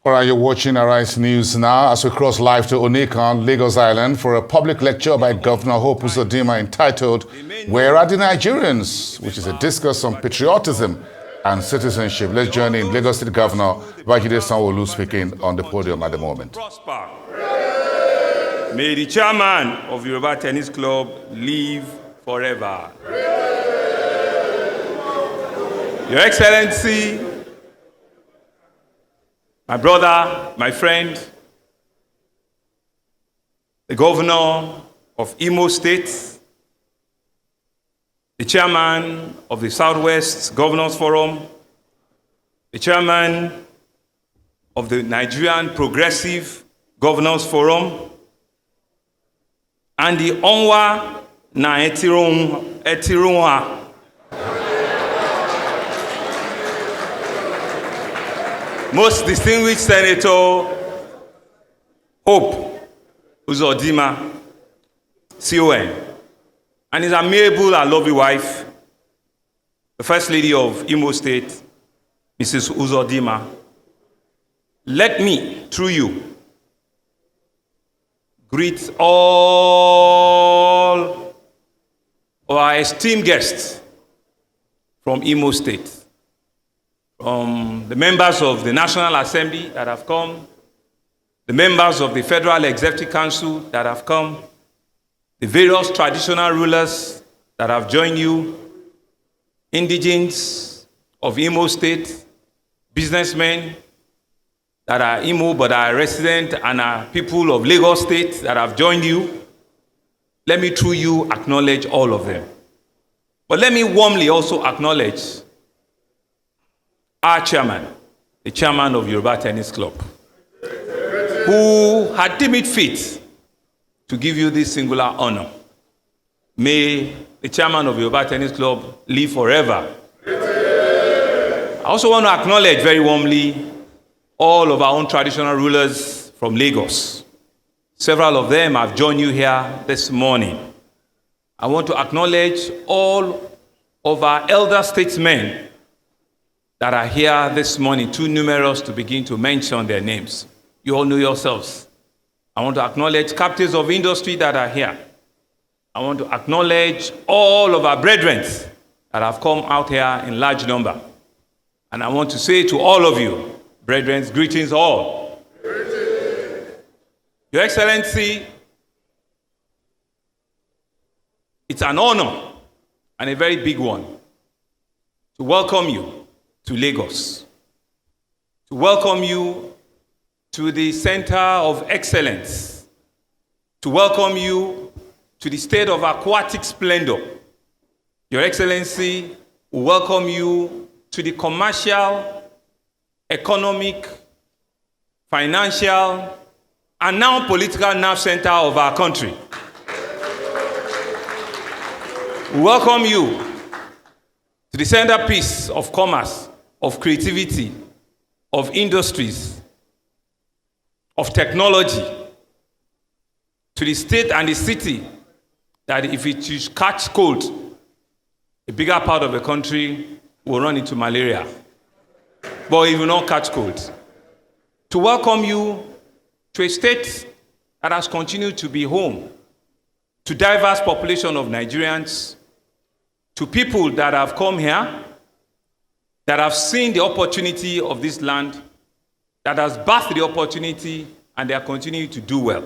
All right, you're watching Arise News now as we cross live to Onikan, Lagos Island for a public lecture by Governor Hope Uzodinma entitled, Where Are the Nigerians?, which is a discourse on patriotism and citizenship. Let's join in Lagos State Governor Babajide Sanwo-Olu speaking on the podium at the moment. Prosper. May the chairman of Yoruba Tennis Club live forever. Your Excellency, my brother, my friend, the governor of Imo State, the chairman of the Southwest Governors Forum, the chairman of the Nigerian Progressive Governors Forum, and the Onwa na Etirunwa. Most distinguished Senator Hope Uzodinma, CON, and his amiable and lovely wife, the First Lady of Imo State, Mrs. Uzodinma. Let me, through you, greet all our esteemed guests from Imo State, from the members of the National Assembly that have come, the members of the Federal Executive Council that have come, the various traditional rulers that have joined you, indigenes of Imo State, businessmen that are Imo but are resident and are people of Lagos State that have joined you. Let me through you acknowledge all of them. But let me warmly also acknowledge our chairman, the chairman of Yoruba Tennis Club, who had deemed it fit to give you this singular honor. May the chairman of Yoruba Tennis Club live forever. I also want to acknowledge very warmly all of our own traditional rulers from Lagos. Several of them have joined you here this morning. I want to acknowledge all of our elder statesmen that are here this morning, too numerous to begin to mention their names. You all know yourselves. I want to acknowledge captains of industry that are here. I want to acknowledge all of our brethren that have come out here in large number. And I want to say to all of you, brethren, greetings all. Greetings. Your Excellency, it's an honor and a very big one to welcome you to Lagos, to welcome you to the Center of Excellence, to welcome you to the state of aquatic splendor. Your Excellency, we welcome you to the commercial, economic, financial, and now political nerve center of our country. We welcome you to the centerpiece of commerce, of creativity, of industries, of technology, to the state and the city that if it should catch cold, a bigger part of the country will run into malaria. But it will not catch cold. To welcome you to a state that has continued to be home to diverse population of Nigerians, to people that have come here, that have seen the opportunity of this land, that has birthed the opportunity, and they are continuing to do well.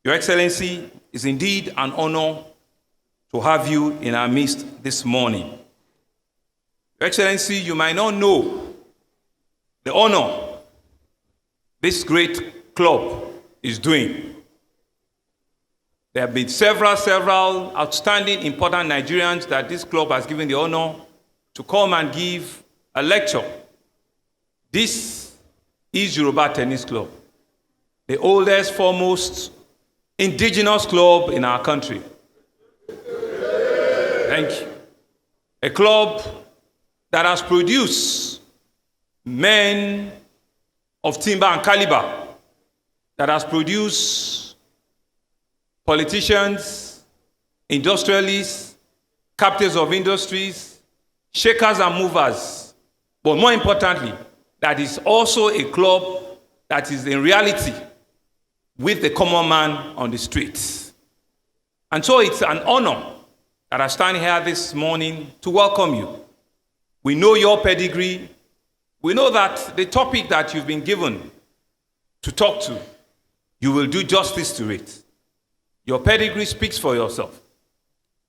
Your Excellency, it's indeed an honor to have you in our midst this morning. Your Excellency, you might not know the honor this great club is doing. There have been several outstanding, important Nigerians that this club has given the honor to come and give a lecture. This is Yoruba Tennis Club, the oldest, foremost indigenous club in our country. Thank you. A club that has produced men of timber and caliber, that has produced politicians, industrialists, captains of industries, shakers and movers, but more importantly, that is also a club that is in reality with the common man on the streets. And so it's an honor that I stand here this morning to welcome you. We know your pedigree. We know that the topic that you've been given to talk to, you will do justice to it. Your pedigree speaks for yourself.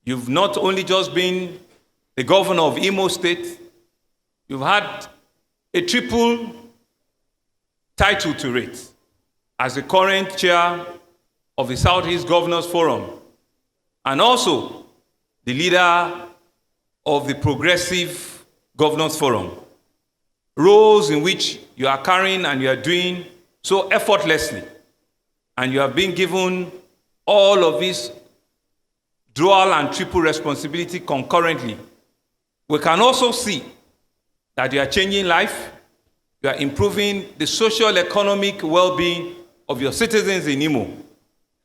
You've not only just been the governor of Imo State, you've had a triple title to it as the current chair of the Southeast Governors Forum and also the leader of the Progressive Governors Forum, roles in which you are carrying and you are doing so effortlessly, and you have been given all of this dual and triple responsibility concurrently. We can also see that you are changing life, you are improving the social economic well-being of your citizens in Imo.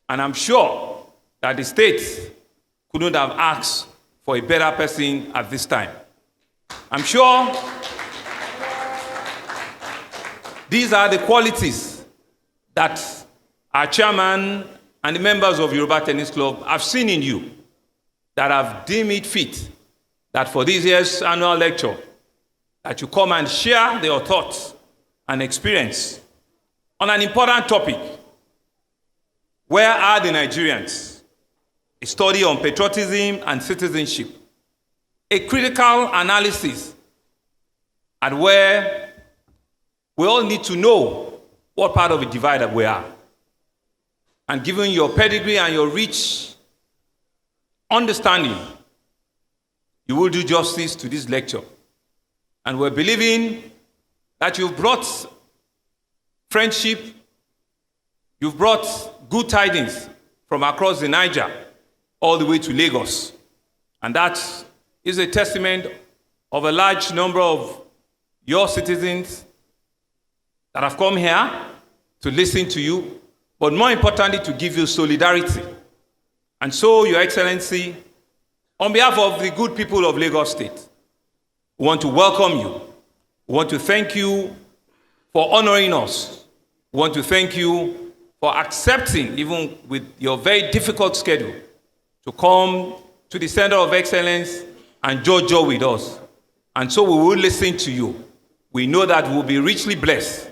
And I'm sure that the state couldn't have asked for a better person at this time. I'm sure these are the qualities that our chairman and the members of Yoruba Tennis Club have seen in you, that have deemed it fit that for this year's annual lecture, that you come and share your thoughts and experience on an important topic. Where are the Nigerians? A study on patriotism and citizenship. A critical analysis at where we all need to know what part of the divide that we are. And given your pedigree and your rich understanding, you will do justice to this lecture. And we're believing that you've brought friendship, you've brought good tidings from across the Niger all the way to Lagos. And that is a testament of a large number of your citizens that have come here to listen to you, but more importantly, to give you solidarity. And so, Your Excellency, on behalf of the good people of Lagos State, we want to welcome you. We want to thank you for honoring us. We want to thank you for accepting, even with your very difficult schedule, to come to the Center of Excellence and jojo with us. And so we will listen to you. We know that we'll be richly blessed.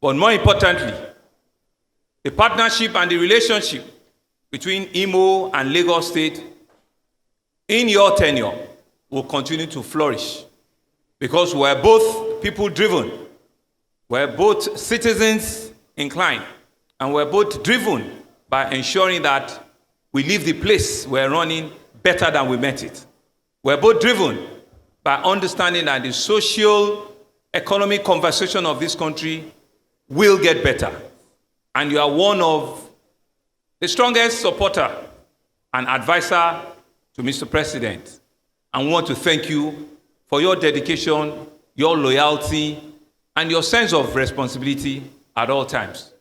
But more importantly, the partnership and the relationship between Imo and Lagos State in your tenure will continue to flourish, because we're both people-driven, we're both citizens-inclined, and we're both driven by ensuring that we leave the place we're running better than we met it. We're both driven by understanding that the social, economic conversation of this country will get better. And you are one of the strongest supporter and advisor to Mr. President. And we want to thank you for your dedication, your loyalty, and your sense of responsibility at all times.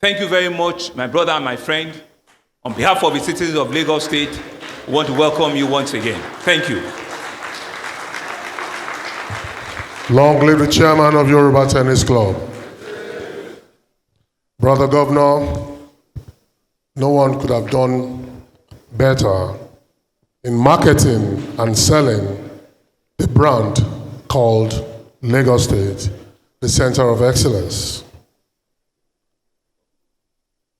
Thank you very much, my brother and my friend. On behalf of the citizens of Lagos State, we want to welcome you once again. Thank you. Long live the chairman of Yoruba Tennis Club. Brother Governor, no one could have done better in marketing and selling the brand called Lagos State, the Center of Excellence.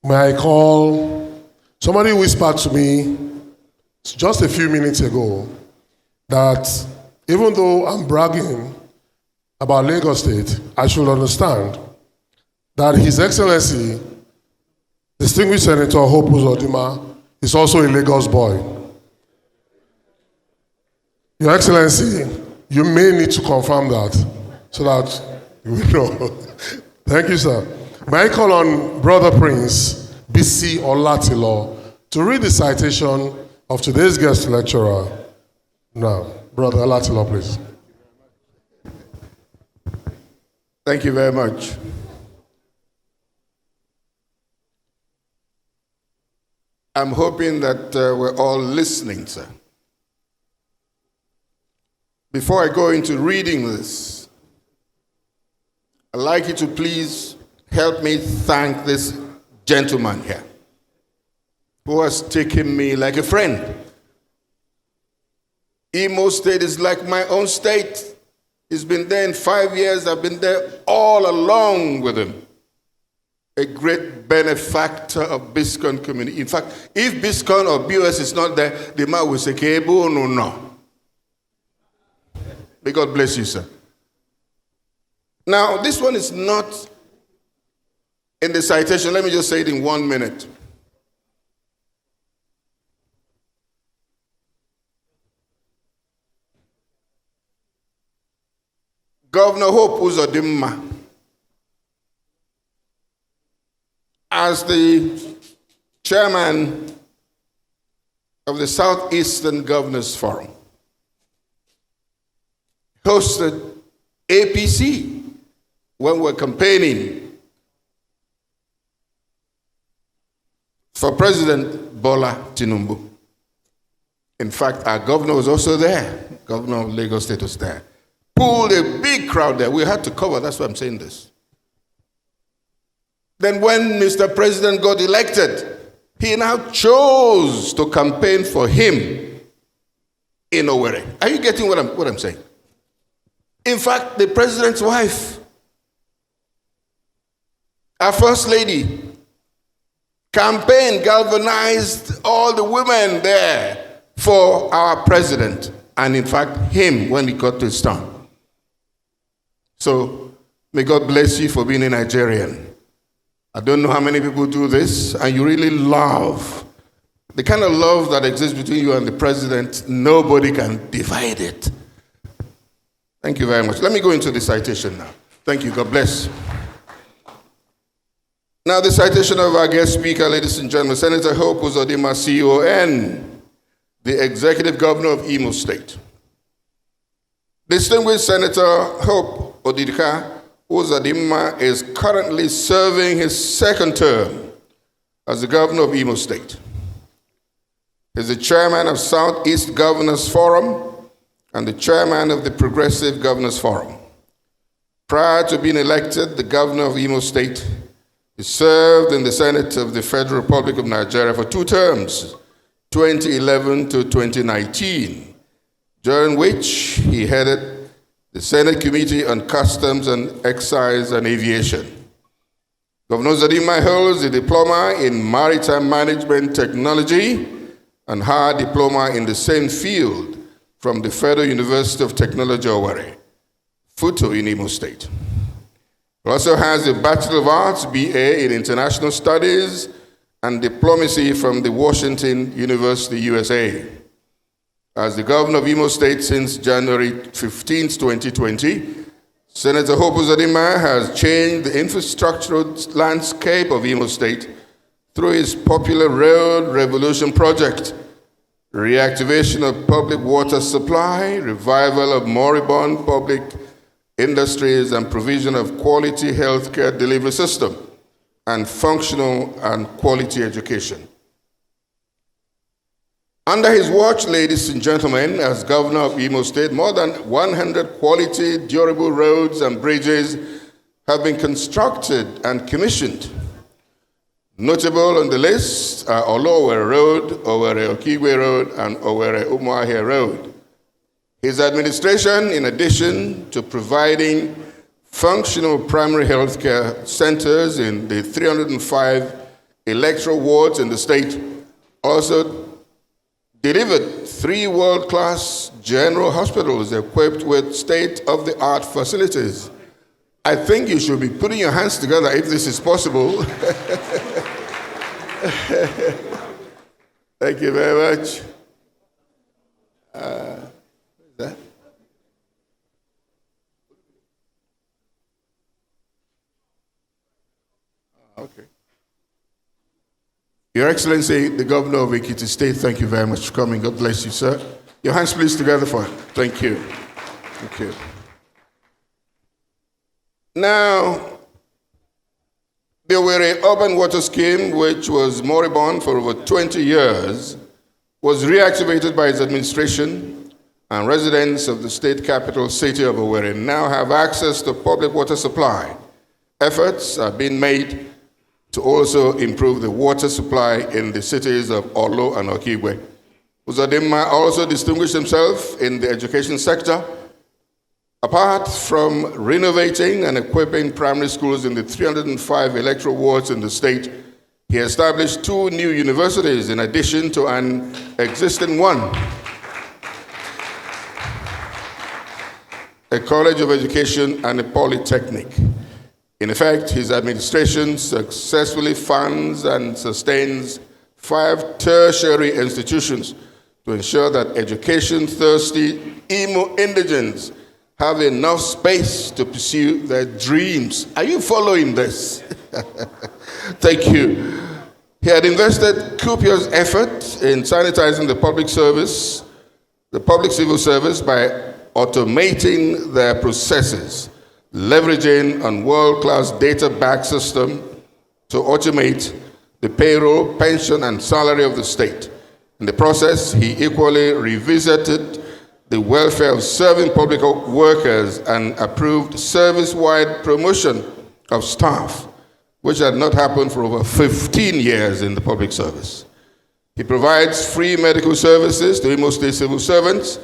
May I call, somebody whispered to me just a few minutes ago that even though I'm bragging about Lagos State, I should understand that His Excellency, Distinguished Senator Hope Uzodinma, is also a Lagos boy. Your Excellency, you may need to confirm that so that you will know. Thank you, sir. May I call on Brother Prince B.C. Olatilo to read the citation of today's guest lecturer. Now, Brother Olatilo, please. Thank you very much. I'm hoping that we're all listening, sir. Before I go into reading this, I'd like you to please help me thank this gentleman here who has taken me like a friend. Imo State is like my own state. He's been there in 5 years. I've been there all along with him. A great benefactor of BISCON community. In fact, if BISCON or BOS is not there, the man will say, Kebo, no. May God bless you, sir. Now, this one is not in the citation. Let me just say it in 1 minute. Governor Hope Uzodinma, as the chairman of the Southeastern Governors Forum, hosted APC when we were campaigning for President Bola Tinubu. In fact, our governor was also there. Governor of Lagos State was there. Pulled a big crowd there. We had to cover, that's why I'm saying this. Then when Mr. President got elected, he now chose to campaign for him in Owerri. Are you getting what I'm saying? In fact, the president's wife, our first lady, campaigned, galvanized all the women there for our president, and in fact, him when he got to his turn. So, may God bless you for being a Nigerian. I don't know how many people do this, and you really love. The kind of love that exists between you and the president, nobody can divide it. Thank you very much. Let me go into the citation now. Thank you. God bless. Now, the citation of our guest speaker, ladies and gentlemen, Senator Hope Uzodinma, CON, the Executive Governor of Imo State. Distinguished Senator Hope Uzodinma is currently serving his second term as the Governor of Imo State. He's the Chairman of Southeast Governors Forum and the Chairman of the Progressive Governors Forum. Prior to being elected the Governor of Imo State, he served in the Senate of the Federal Republic of Nigeria for 2 terms, 2011 to 2019, during which he headed the Senate Committee on Customs and Excise and Aviation. Governor Uzodinma holds a diploma in Maritime Management Technology and higher diploma in the same field from the Federal University of Technology, Owerri, Futo in Imo State. He also has a Bachelor of Arts, BA in International Studies and Diplomacy from the Washington University, USA. As the Governor of Imo State since January 15, 2020, Senator Hope Uzodinma has changed the infrastructural landscape of Imo State through his popular Road Revolution project, reactivation of public water supply, revival of moribund public industries, and provision of quality healthcare delivery system, and functional and quality education. Under his watch, ladies and gentlemen, as Governor of Imo State, more than 100 quality, durable roads and bridges have been constructed and commissioned. Notable on the list are Olo-Owerri Road, Owerri-Okigwe Road, and Owerri-Umuahia Road. His administration, in addition to providing functional primary health care centers in the 305 electoral wards in the state, also delivered 3 world-class general hospitals equipped with state-of-the-art facilities. I think you should be putting your hands together if this is possible. Thank you very much. Is that? Okay. Your Excellency, the Governor of Ekiti State, thank you very much for coming. God bless you, sir. Your hands please together for him. Thank you. Thank you. Now, the Owerri Urban Water Scheme, which was moribund for over 20 years, was reactivated by his administration, and residents of the state capital city of Owerri now have access to public water supply efforts are being made to also improve the water supply in the cities of Orlo and Okigwe. Uzodinma also distinguished himself in the education sector. Apart from renovating and equipping primary schools in the 305 electoral wards in the state, he established 2 new universities in addition to an existing one. A college of education and a polytechnic. In effect, his administration successfully funds and sustains 5 tertiary institutions to ensure that education-thirsty Imo indigents have enough space to pursue their dreams. Are you following this? Thank you. He had invested copious effort in sanitizing the public civil service by automating their processes, leveraging on world-class data-backed system to automate the payroll, pension, and salary of the state. In the process, he equally revisited the welfare of serving public workers and approved service-wide promotion of staff, which had not happened for over 15 years in the public service. He provides free medical services to Imo State civil servants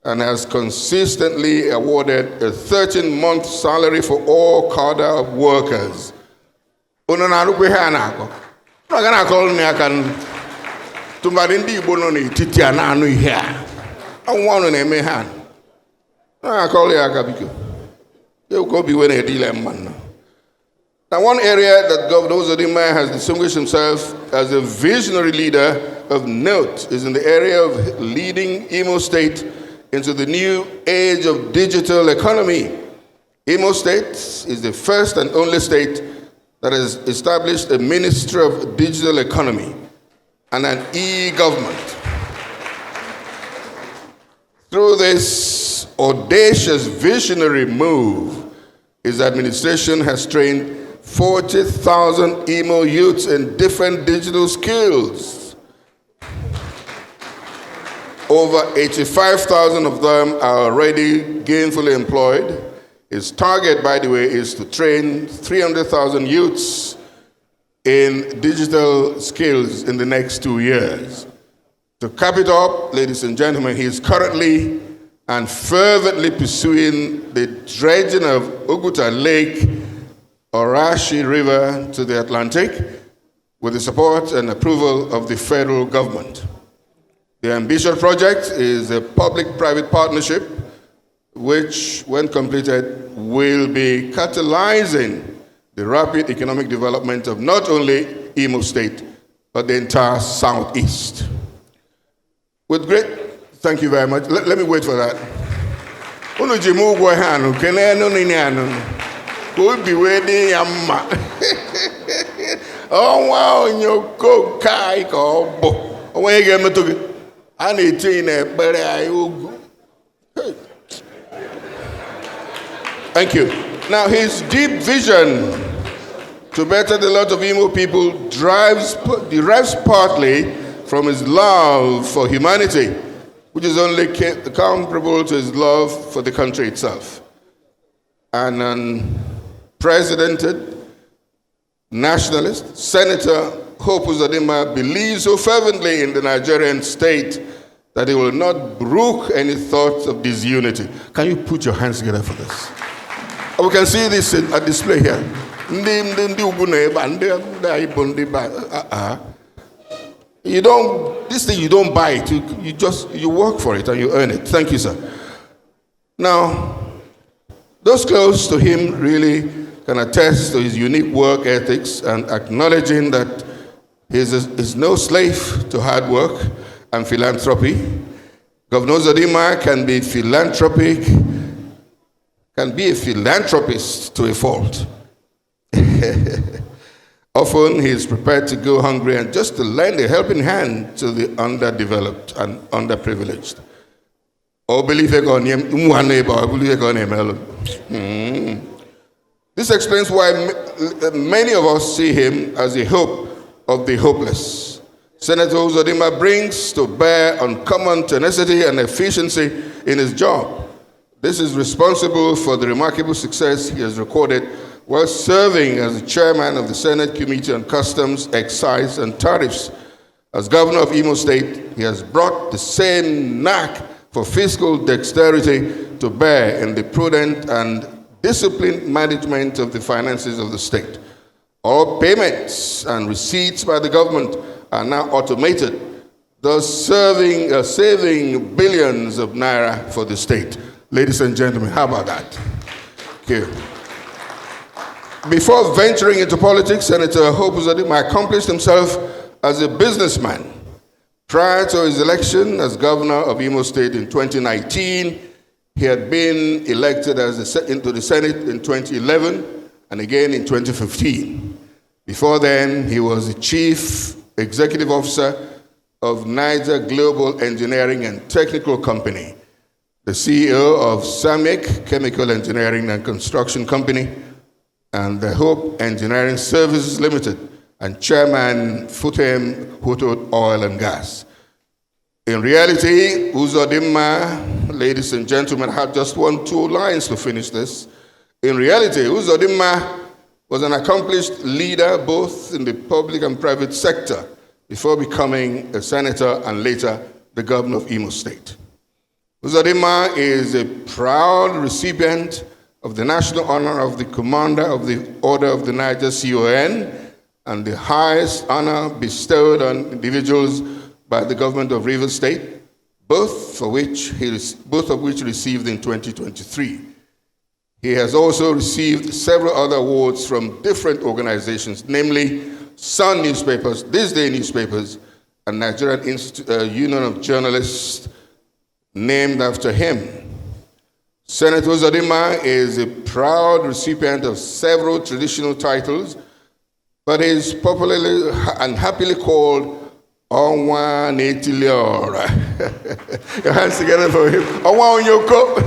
and has consistently awarded a 13-month salary for all cadre of workers. Now, one area that Governor Uzodinma has distinguished himself as a visionary leader of note is in the area of leading Imo State into the new age of digital economy. Imo State is the first and only state that has established a Ministry of Digital Economy and an e-government. Through this audacious visionary move, his administration has trained 40,000 Imo youths in different digital skills. Over 85,000 of them are already gainfully employed. His target, by the way, is to train 300,000 youths in digital skills in the next 2 years. To cap it up, ladies and gentlemen, he is currently and fervently pursuing the dredging of Oguta Lake, Orashi River to the Atlantic with the support and approval of the federal government. The ambitious project is a public-private partnership which, when completed, will be catalyzing the rapid economic development of not only Imo State, but the entire Southeast. With great, thank you very much. Let me wait for that. Could be waiting yamma. Oh wow, nyoko kai ko bo. O we get me to. Ani tin but Thank you. Now his deep vision to better the lot of Imo people derives partly from his love for humanity, which is only comparable to his love for the country itself. And unprecedented nationalist, Senator Hope Uzodinma believes so fervently in the Nigerian state that he will not brook any thoughts of disunity. Can you put your hands together for this? We can see this at display here. You don't, this thing you don't buy it, you work for it and you earn it. Thank you, sir. Now, those close to him really can attest to his unique work ethics and acknowledging that he is no slave to hard work and philanthropy. Governor Uzodinma can be a philanthropist to a fault. Often he is prepared to go hungry and just to lend a helping hand to the underdeveloped and underprivileged. This explains why many of us see him as a hope of the hopeless. Senator Uzodinma brings to bear uncommon tenacity and efficiency in his job. This is responsible for the remarkable success he has recorded while serving as the chairman of the Senate Committee on Customs, Excise, and Tariffs. As governor of Imo State, he has brought the same knack for fiscal dexterity to bear in the prudent and disciplined management of the finances of the state. All payments and receipts by the government are now automated, thus saving billions of naira for the state. Ladies and gentlemen, how about that? Thank you. Before venturing into politics, Senator Hope Uzodinma accomplished himself as a businessman. Prior to his election as governor of Imo State in 2019, he had been elected into the Senate in 2011 and again in 2015. Before then, he was the chief executive officer of Niger Global Engineering and Technical Company, the CEO of SAMIC Chemical Engineering and Construction Company, and the Hope Engineering Services Limited, and chairman Futem Hutot Oil and Gas. In reality, Uzodinma, ladies and gentlemen, I have just two lines to finish this. In reality, Uzodinma was an accomplished leader both in the public and private sector before becoming a senator and later the governor of Imo State. Uzodinma is a proud recipient of the national honor of the Commander of the Order of the Niger CON and the highest honor bestowed on individuals by the government of Rivers State, both of which received in 2023. He has also received several other awards from different organizations, namely Sun Newspapers, This Day Newspapers, and Nigerian Union of Journalists, named after him. Senator Uzodinma is a proud recipient of several traditional titles, but is popularly and happily called Onwa Netiliora. Your hands together for him. Onwa Onyoko.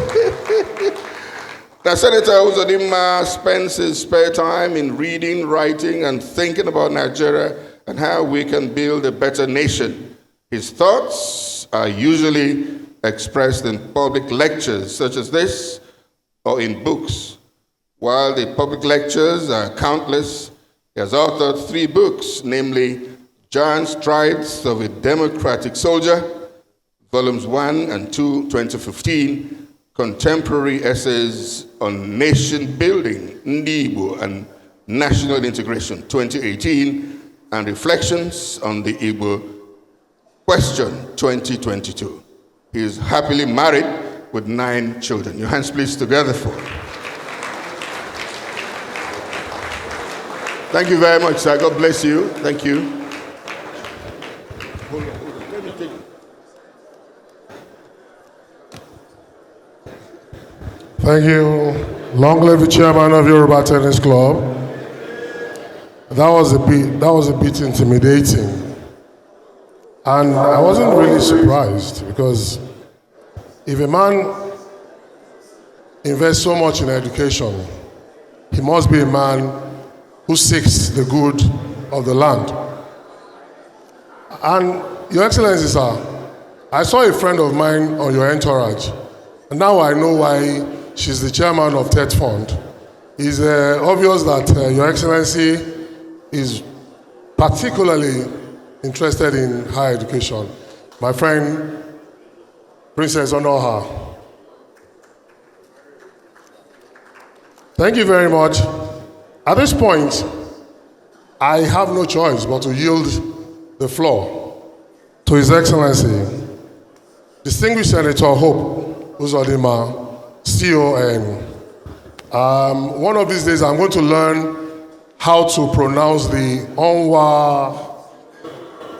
Now, Senator Uzodinma spends his spare time in reading, writing, and thinking about Nigeria and how we can build a better nation. His thoughts are usually expressed in public lectures such as this or in books. While the public lectures are countless, he has authored 3 books, namely Giant Strides of a Democratic Soldier, Volumes 1 and 2, 2015, Contemporary Essays on Nation Building, Ndibo, and National Integration, 2018, and Reflections on the Igbo Question, 2022. He is happily married with 9 children. Your hands please together for him. Thank you very much, sir. God bless you. Thank you. Hold on. Let me take it. Thank you. Long live the chairman of Yoruba Tennis Club. That was a bit intimidating. And I wasn't really surprised because if a man invests so much in education, he must be a man who seeks the good of the land. And Your Excellency, sir, I saw a friend of mine on your entourage, and now I know why she's the chairman of TED Fund. It's obvious that Your Excellency is particularly interested in higher education. My friend, Princess Onoha. Thank you very much. At this point, I have no choice but to yield the floor to His Excellency, Distinguished Senator Hope Uzodinma, CON. One of these days, I'm going to learn how to pronounce the Onwa.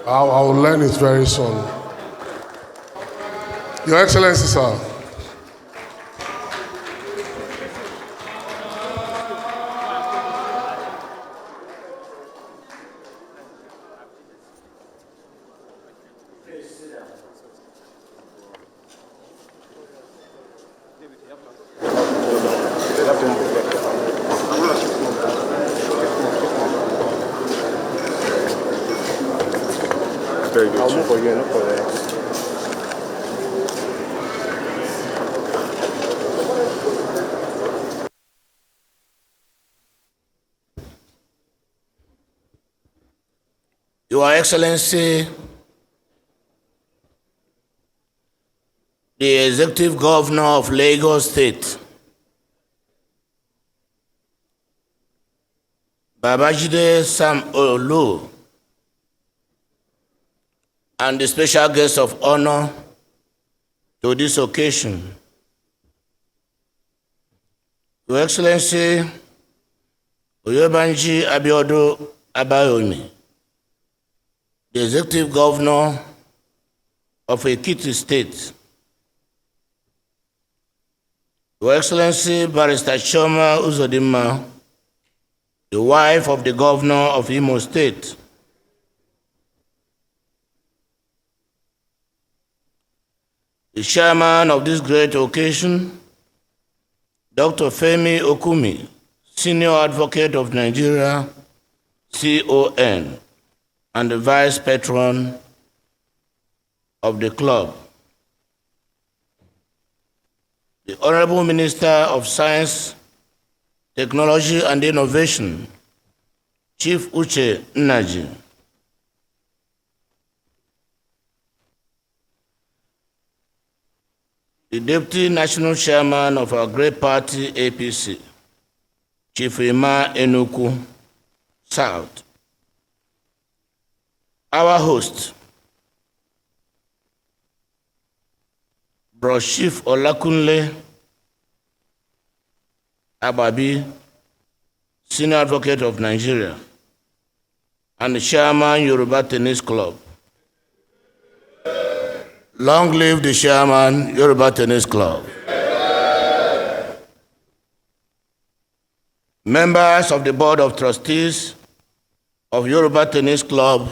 I will learn it very soon. Your Excellency, sir. Very good. I'll move for you, not for that. Your Excellency, the Executive Governor of Lagos State, Babajide Sam-Olu, and the special guest of honor to this occasion, Your Excellency Oyebanji Abiodun Abayomi, the Executive Governor of Ekiti State, Your Excellency Barrister Chioma Uzodinma, the wife of the Governor of Imo State, the chairman of this great occasion, Dr. Femi Okumi, Senior Advocate of Nigeria, CON, and the Vice Patron of the club, the Honorable Minister of Science, Technology and Innovation, Chief Uche Nnaji, the Deputy National Chairman of our great party, APC, Chief Emma Enuku South, our host, Bro Chief Olakunle Ababi, Senior Advocate of Nigeria, and the Chairman, Yoruba Tennis Club. Long live the Chairman, Yoruba Tennis Club. Members of the Board of Trustees of Yoruba Tennis Club.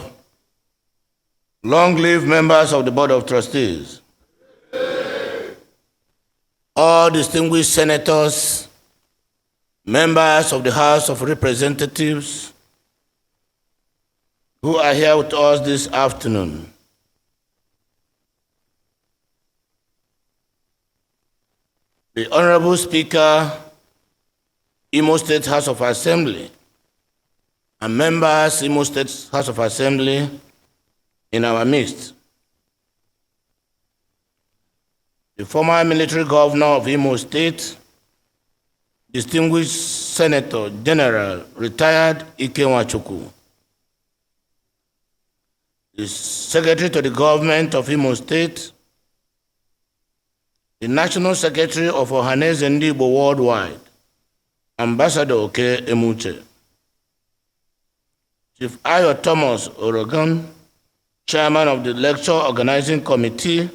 Long live members of the Board of Trustees. All distinguished senators, members of the House of Representatives who are here with us this afternoon. The Honorable Speaker, Imo State House of Assembly, and members Imo State House of Assembly in our midst. The former military governor of Imo State, distinguished Senator General retired Ike Nwachukwu, the Secretary to the Government of Imo State, the National Secretary of Ohaneze Ndigbo Worldwide, Ambassador Oke Emuche, Chief Ayo Thomas Orogan, Chairman of the Lecture Organizing Committee,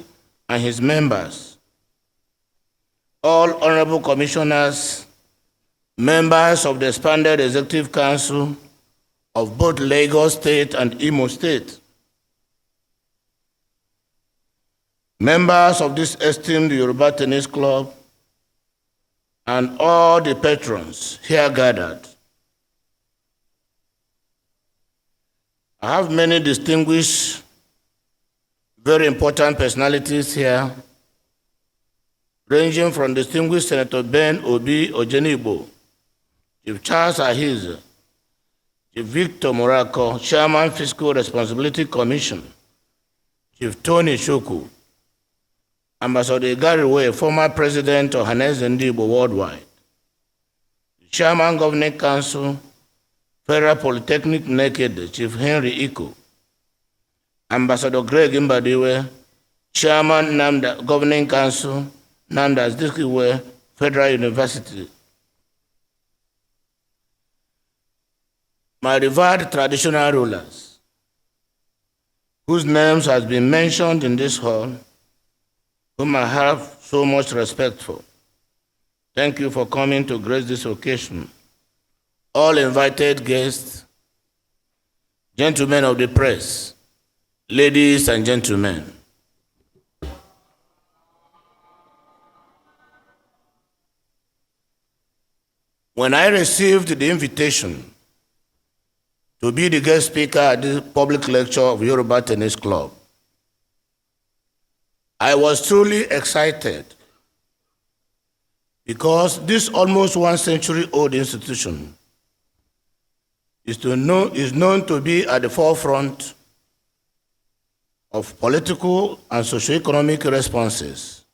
and his members, all honorable commissioners, members of the expanded Executive Council of both Lagos State and Imo State, members of this esteemed Yoruba Tennis Club, and all the patrons here gathered. I have many distinguished, very important personalities here, ranging from distinguished Senator Ben Obi Ojenibo, Chief Charles Ahize, Chief Victor Morako, Chairman Fiscal Responsibility Commission, Chief Tony Shoku, Ambassador Igariwe, former President of Ohaneze Ndigbo Worldwide, Chairman Governing Council, Federal Polytechnic Naked, Chief Henry Iko, Ambassador Greg Mbadiwe, Chairman NAMDA Governing Council, NAMDA Zikiwe Federal University. My revered traditional rulers, whose names has been mentioned in this hall, whom I have so much respect for. Thank you for coming to grace this occasion. All invited guests, gentlemen of the press, ladies and gentlemen. When I received the invitation to be the guest speaker at the public lecture of Yoruba Tennis Club, I was truly excited because this almost 1 century old institution is known to be at the forefront of political and socio-economic responses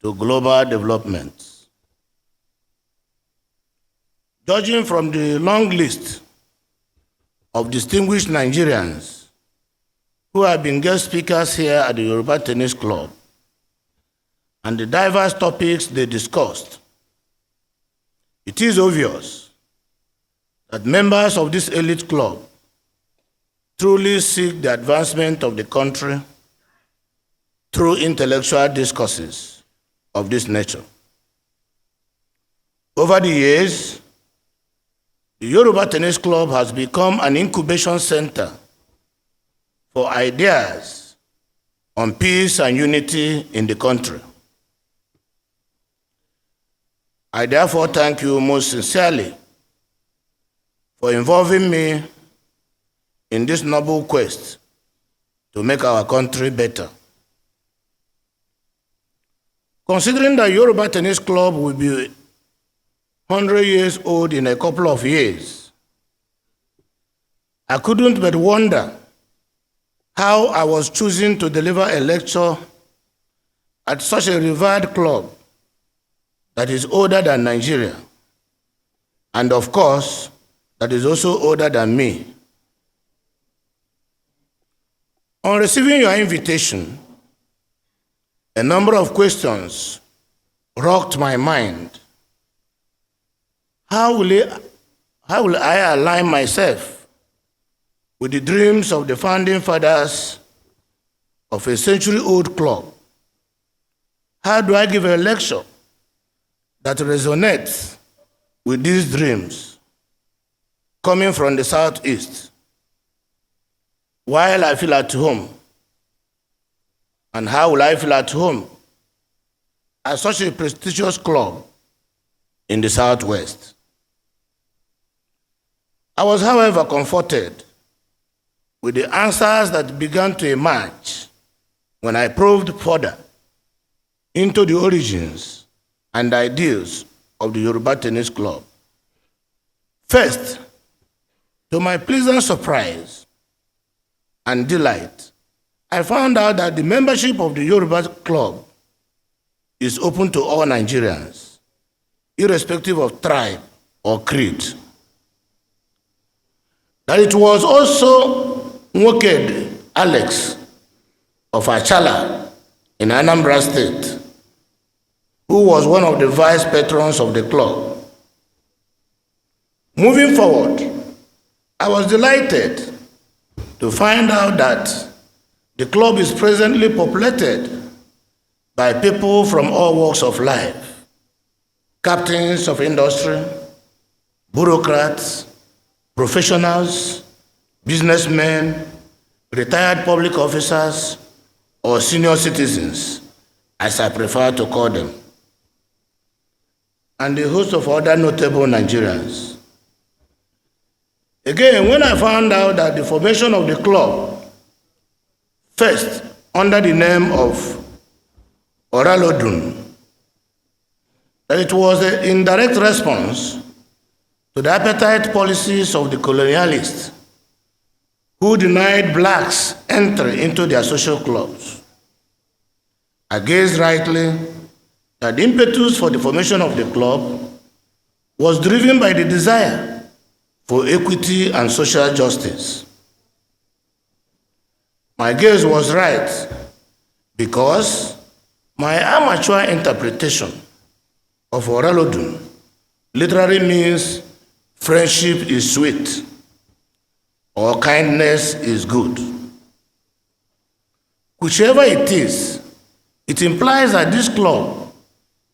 to global development. Judging from the long list of distinguished Nigerians who have been guest speakers here at the Yoruba Tennis Club and the diverse topics they discussed, it is obvious that members of this elite club truly seek the advancement of the country through intellectual discourses of this nature. Over the years, the Yoruba Tennis Club has become an incubation center for ideas on peace and unity in the country. I therefore thank you most sincerely for involving me in this noble quest to make our country better. Considering that Yoruba Tennis Club will be 100 years old in a couple of years, I couldn't but wonder how I was choosing to deliver a lecture at such a revered club that is older than Nigeria, and of course, that is also older than me. On receiving your invitation, a number of questions rocked my mind. How will I align myself with the dreams of the founding fathers of a century-old club? How do I give a lecture that resonates with these dreams coming from the Southeast, while I feel at home? And how will I feel at home at such a prestigious club in the Southwest? I was, however, comforted with the answers that began to emerge when I probed further into the origins and ideals of the Yoruba Tennis Club. First, to my pleasant surprise and delight, I found out that the membership of the Yoruba Club is open to all Nigerians, irrespective of tribe or creed. That it was also Nwoked Alex of Achala in Anambra State, who was one of the vice patrons of the club. Moving forward, I was delighted to find out that the club is presently populated by people from all walks of life: captains of industry, bureaucrats, professionals, businessmen, retired public officers, or senior citizens, as I prefer to call them, and a host of other notable Nigerians. Again, when I found out that the formation of the club, first under the name of Oralodun, that it was an indirect response to the appetite policies of the colonialists who denied blacks entry into their social clubs, I guessed rightly that the impetus for the formation of the club was driven by the desire for equity and social justice. My guess was right, because my amateur interpretation of Oralodun literally means friendship is sweet or kindness is good. Whichever it is, it implies that this club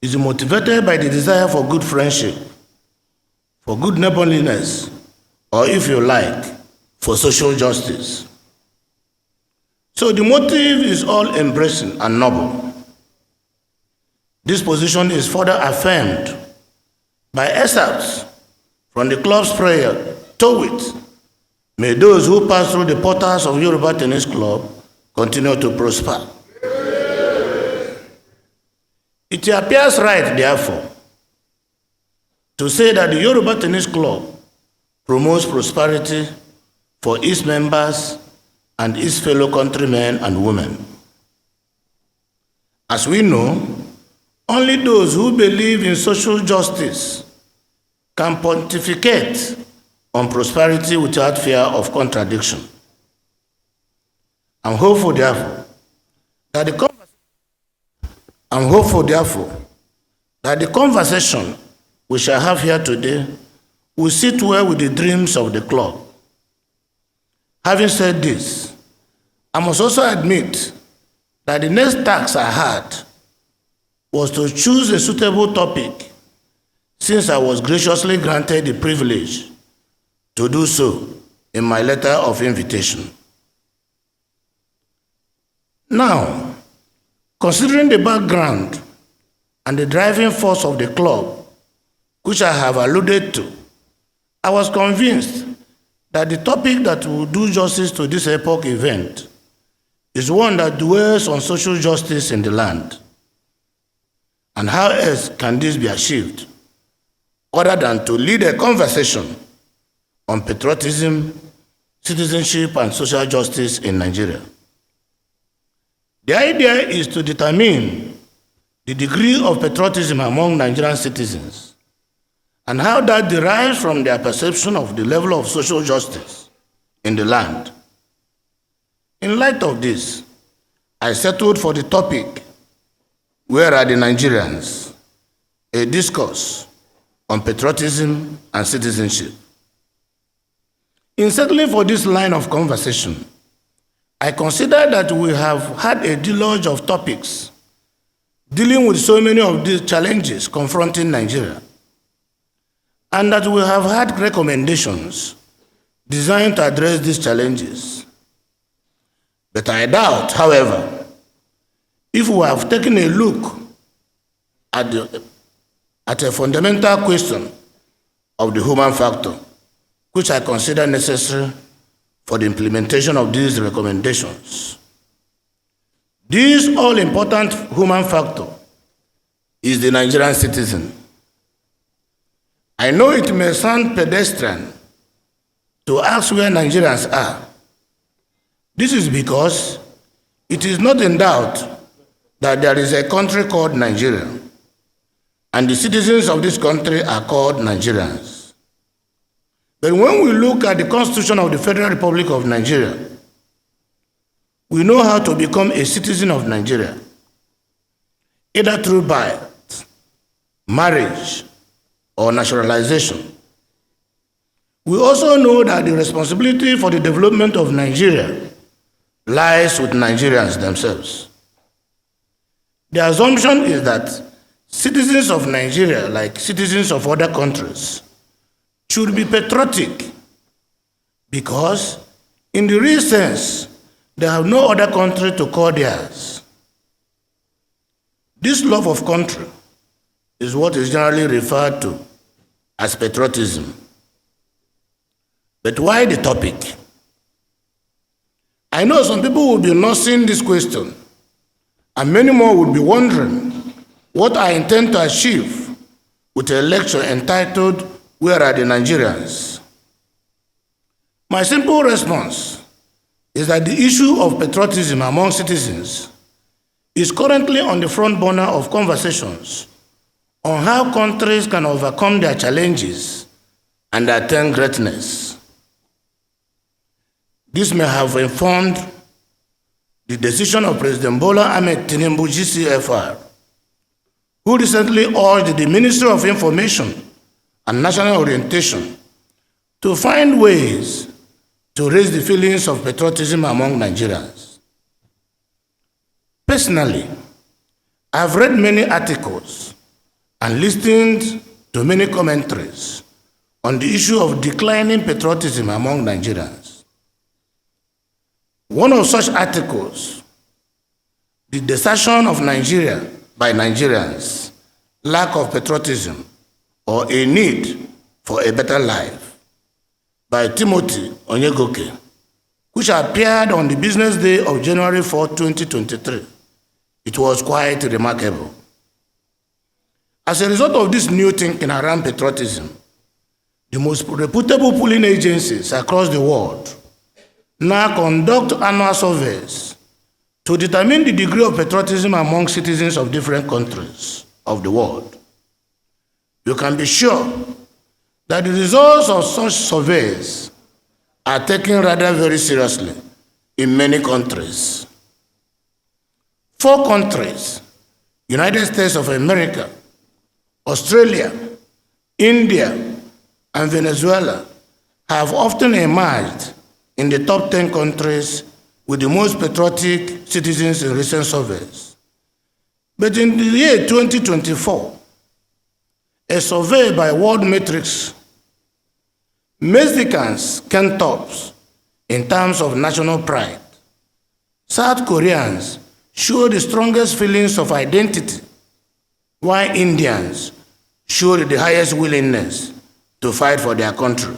is motivated by the desire for good friendship, for good neighborliness, or if you like, for social justice. So the motive is all embracing and noble. This position is further affirmed by excerpts from the club's prayer, to wit, may those who pass through the portals of Yoruba Tennis Club continue to prosper. It appears right, therefore, to say that the Yoruba Tennis Club promotes prosperity for its members and its fellow countrymen and women. As we know, only those who believe in social justice can pontificate on prosperity without fear of contradiction. I'm hopeful, therefore, that the conversation we shall have here today will sit well with the dreams of the club. Having said this, I must also admit that the next task I had was to choose a suitable topic, since I was graciously granted the privilege to do so in my letter of invitation. Now, considering the background and the driving force of the club, which I have alluded to, I was convinced that the topic that will do justice to this epoch event is one that dwells on social justice in the land. And how else can this be achieved other than to lead a conversation on patriotism, citizenship, and social justice in Nigeria? The idea is to determine the degree of patriotism among Nigerian citizens and how that derives from their perception of the level of social justice in the land. In light of this, I settled for the topic, "Where are the Nigerians?" A discourse on patriotism and citizenship. In settling for this line of conversation, I consider that we have had a deluge of topics dealing with so many of these challenges confronting Nigeria, and that we have had recommendations designed to address these challenges. But I doubt, however, if we have taken a look at a fundamental question of the human factor, which I consider necessary for the implementation of these recommendations. This all-important human factor is the Nigerian citizen. I know it may sound pedestrian to ask where Nigerians are. This is because it is not in doubt that there is a country called Nigeria, and the citizens of this country are called Nigerians. But when we look at the Constitution of the Federal Republic of Nigeria, we know how to become a citizen of Nigeria, either through birth, marriage, or naturalization. We also know that the responsibility for the development of Nigeria lies with Nigerians themselves. The assumption is that citizens of Nigeria, like citizens of other countries, should be patriotic because, in the real sense, they have no other country to call theirs. This love of country is what is generally referred to as patriotism. But why the topic? I know some people will be nursing this question, and many more will be wondering what I intend to achieve with a lecture entitled, "Where are the Nigerians?" My simple response is that the issue of patriotism among citizens is currently on the front burner of conversations on how countries can overcome their challenges and attain greatness. This may have informed the decision of President Bola Ahmed Tinubu, GCFR, who recently urged the Ministry of Information and National Orientation to find ways to raise the feelings of patriotism among Nigerians. Personally, I've read many articles and listened to many commentaries on the issue of declining patriotism among Nigerians. One of such articles, "The Desertion of Nigeria by Nigerians, Lack of Patriotism, or a Need for a Better Life," by Timothy Onyegoke, which appeared on the business day of January 4, 2023. It was quite remarkable. As a result of this new thinking around patriotism, The most reputable polling agencies across the world now conduct annual surveys to determine the degree of patriotism among citizens of different countries of the world. You can be sure that the results of such surveys are taken rather very seriously in many countries. 4 countries, United States of America, Australia, India, and Venezuela, have often emerged in the top 10 countries with the most patriotic citizens in recent surveys. But in the year 2024, a survey by World Metrics, Mexicans came tops in terms of national pride. South Koreans show the strongest feelings of identity, while Indians showed the highest willingness to fight for their country.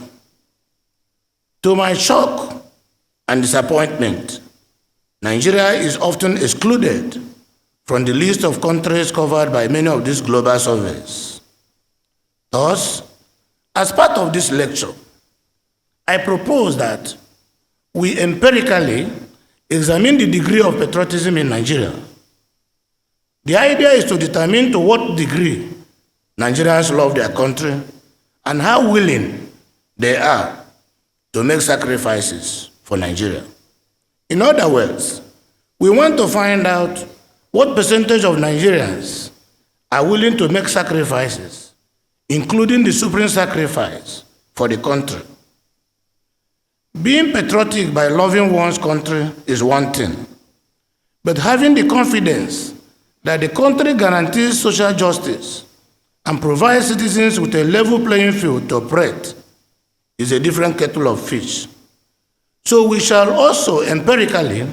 To my shock and disappointment, Nigeria is often excluded from the list of countries covered by many of these global surveys. Thus, as part of this lecture, I propose that we empirically examine the degree of patriotism in Nigeria. The idea is to determine to what degree Nigerians love their country and how willing they are to make sacrifices for Nigeria. In other words, we want to find out what percentage of Nigerians are willing to make sacrifices, including the supreme sacrifice for the country. Being patriotic by loving one's country is one thing, but having the confidence that the country guarantees social justice and provides citizens with a level playing field to operate is a different kettle of fish. So we shall also empirically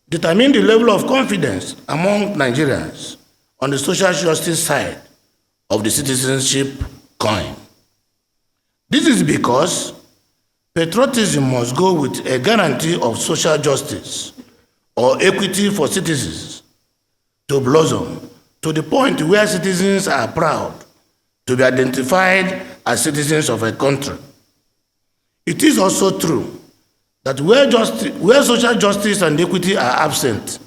determine the level of confidence among Nigerians on the social justice side of the citizenship coin. This is because patriotism must go with a guarantee of social justice or equity for citizens to blossom to the point where citizens are proud to be identified as citizens of a country. It is also true that where social justice and equity are absent,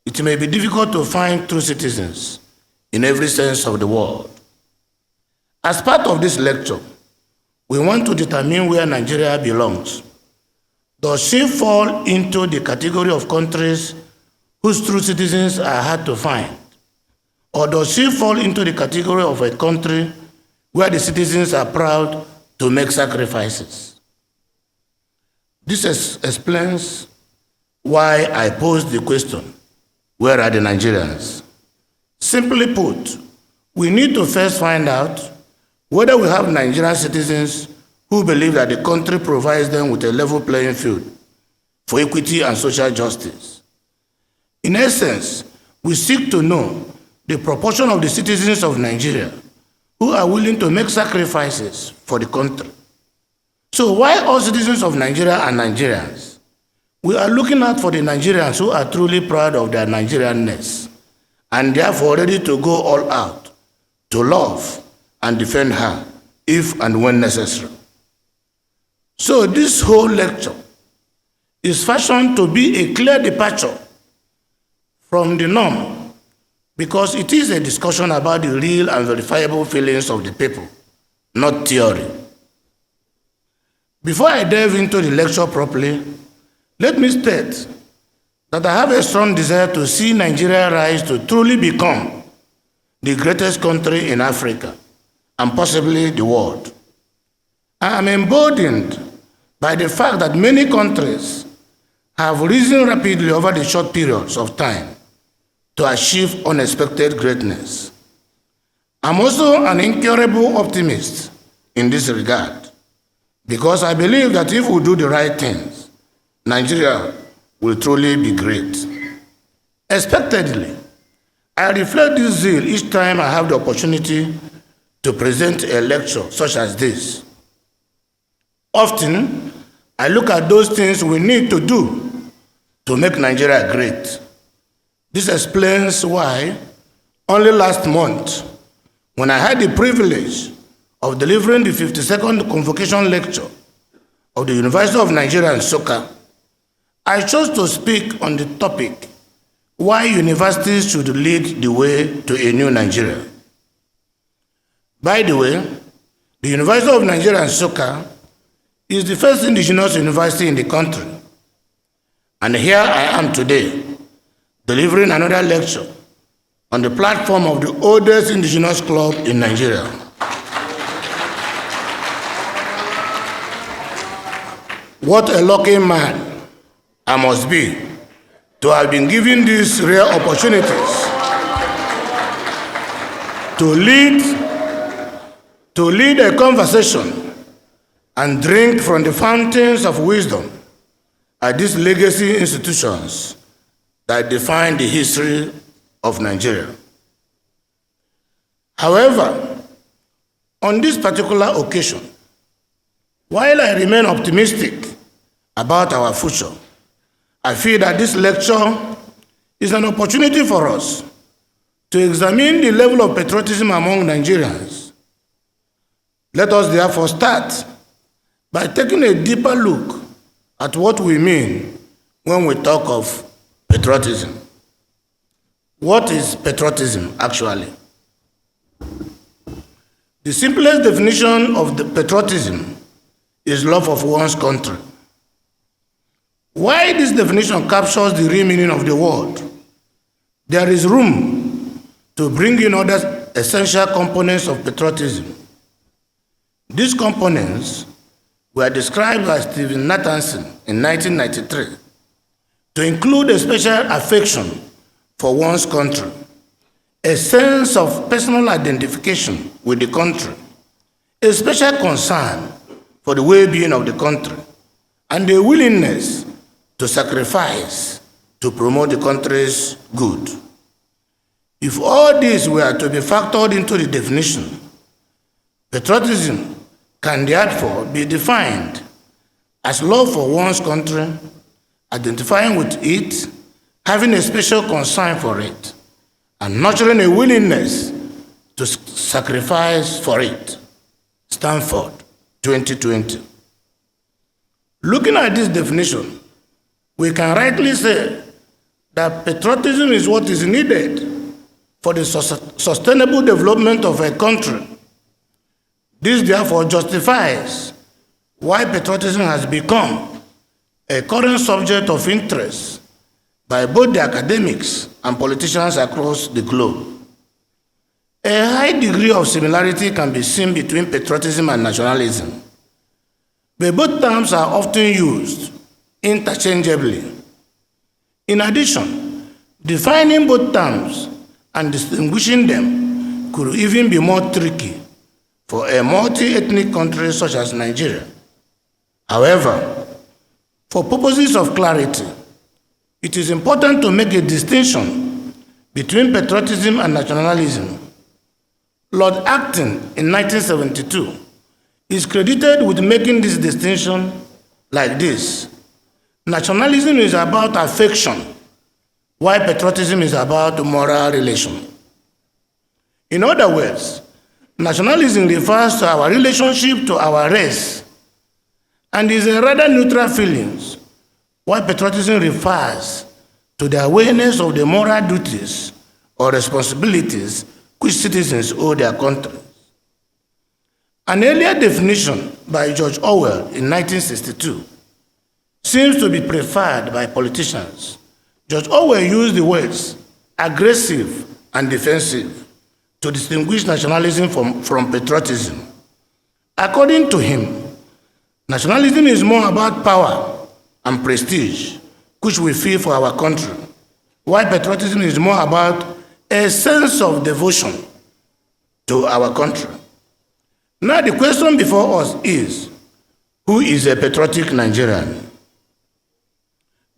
it may be difficult to find true citizens in every sense of the word. As part of this lecture, we want to determine where Nigeria belongs. Does she fall into the category of countries whose true citizens are hard to find? Or does she fall into the category of a country where the citizens are proud to make sacrifices? This explains why I posed the question, where are the Nigerians? Simply put, we need to first find out whether we have Nigerian citizens who believe that the country provides them with a level playing field for equity and social justice. In essence, we seek to know the proportion of the citizens of Nigeria who are willing to make sacrifices for the country. So while all citizens of Nigeria are Nigerians, we are looking out for the Nigerians who are truly proud of their Nigerianness and therefore ready to go all out to love and defend her if and when necessary. So this whole lecture is fashioned to be a clear departure from the norm because it is a discussion about the real and verifiable feelings of the people, not theory. Before I delve into the lecture properly, let me state that I have a strong desire to see Nigeria rise to truly become the greatest country in Africa and possibly the world. I am emboldened by the fact that many countries have risen rapidly over the short periods of time to achieve unexpected greatness. I'm also an incurable optimist in this regard because I believe that if we do the right things, Nigeria will truly be great. Expectedly, I reflect this zeal each time I have the opportunity to present a lecture such as this. Often, I look at those things we need to do to make Nigeria great. This explains why only last month, when I had the privilege of delivering the 52nd Convocation Lecture of the University of Nigeria in Nsukka, I chose to speak on the topic, why universities should lead the way to a new Nigeria. By the way, the University of Nigeria in Nsukka is the first indigenous university in the country. And here I am today, delivering another lecture on the platform of the oldest indigenous club in Nigeria. What a lucky man I must be to have been given these rare opportunities to lead a conversation and drink from the fountains of wisdom at these legacy institutions that define the history of Nigeria. However, on this particular occasion, while I remain optimistic about our future, I feel that this lecture is an opportunity for us to examine the level of patriotism among Nigerians. Let us therefore start by taking a deeper look at what we mean when we talk of patriotism. What is patriotism actually? The simplest definition of the patriotism is love of one's country. Why this definition captures the real meaning of the word, there is room to bring in other essential components of patriotism. These components were described by Stephen Nathanson in 1993 to include a special affection for one's country, a sense of personal identification with the country, a special concern for the well-being of the country, and a willingness to sacrifice to promote the country's good. If all these were to be factored into the definition, patriotism can therefore be defined as love for one's country, identifying with it, having a special concern for it, and nurturing a willingness to sacrifice for it. Stanford, 2020. Looking at this definition, we can rightly say that patriotism is what is needed for the sustainable development of a country. This therefore justifies why patriotism has become a current subject of interest by both the academics and politicians across the globe. A high degree of similarity can be seen between patriotism and nationalism, but both terms are often used interchangeably. In addition, defining both terms and distinguishing them could even be more tricky for a multi-ethnic country such as Nigeria. However, for purposes of clarity, it is important to make a distinction between patriotism and nationalism. Lord Acton in 1972 is credited with making this distinction like this: nationalism is about affection, while patriotism is about moral relation. In other words, nationalism refers to our relationship to our race and is a rather neutral feeling, while patriotism refers to the awareness of the moral duties or responsibilities which citizens owe their country. An earlier definition by George Orwell in 1962 seems to be preferred by politicians. George Orwell used the words aggressive and defensive to distinguish nationalism from patriotism. According to him, nationalism is more about power and prestige, which we feel for our country, while patriotism is more about a sense of devotion to our country. Now the question before us is, who is a patriotic Nigerian?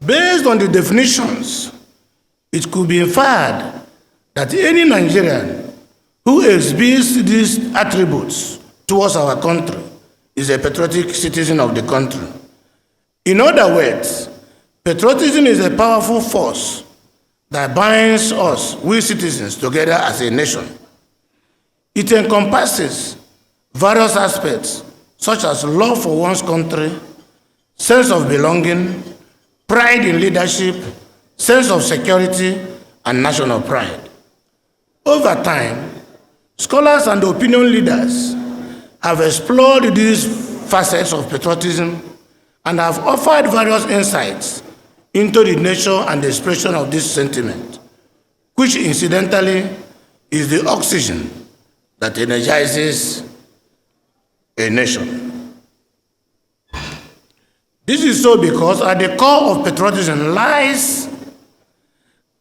Based on the definitions, it could be inferred that any Nigerian who exhibits these attributes towards our country is a patriotic citizen of the country. In other words, patriotism is a powerful force that binds us, we citizens, together as a nation. It encompasses various aspects such as love for one's country, sense of belonging, pride in leadership, sense of security, and national pride. Over time, scholars and opinion leaders have explored these facets of patriotism and have offered various insights into the nature and the expression of this sentiment, which incidentally is the oxygen that energizes a nation. This is so because at the core of patriotism lies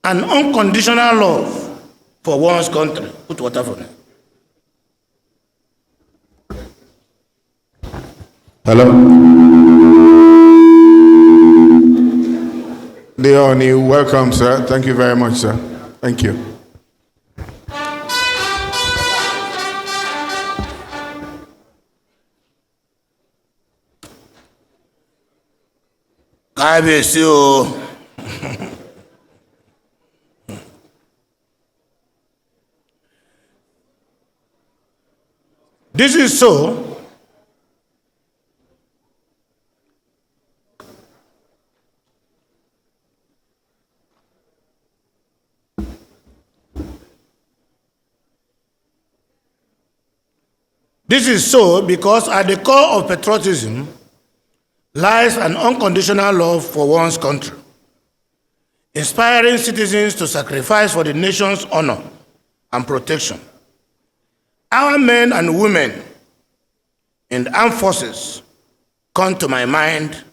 an unconditional love for one's country. Put water for me. Hello. Leonie, welcome, sir. Thank you very much, sir. Thank you. Kábíyèsí o. This is so because at the core of patriotism lies an unconditional love for one's country, inspiring citizens to sacrifice for the nation's honor and protection. Our men and women in the armed forces come to my mind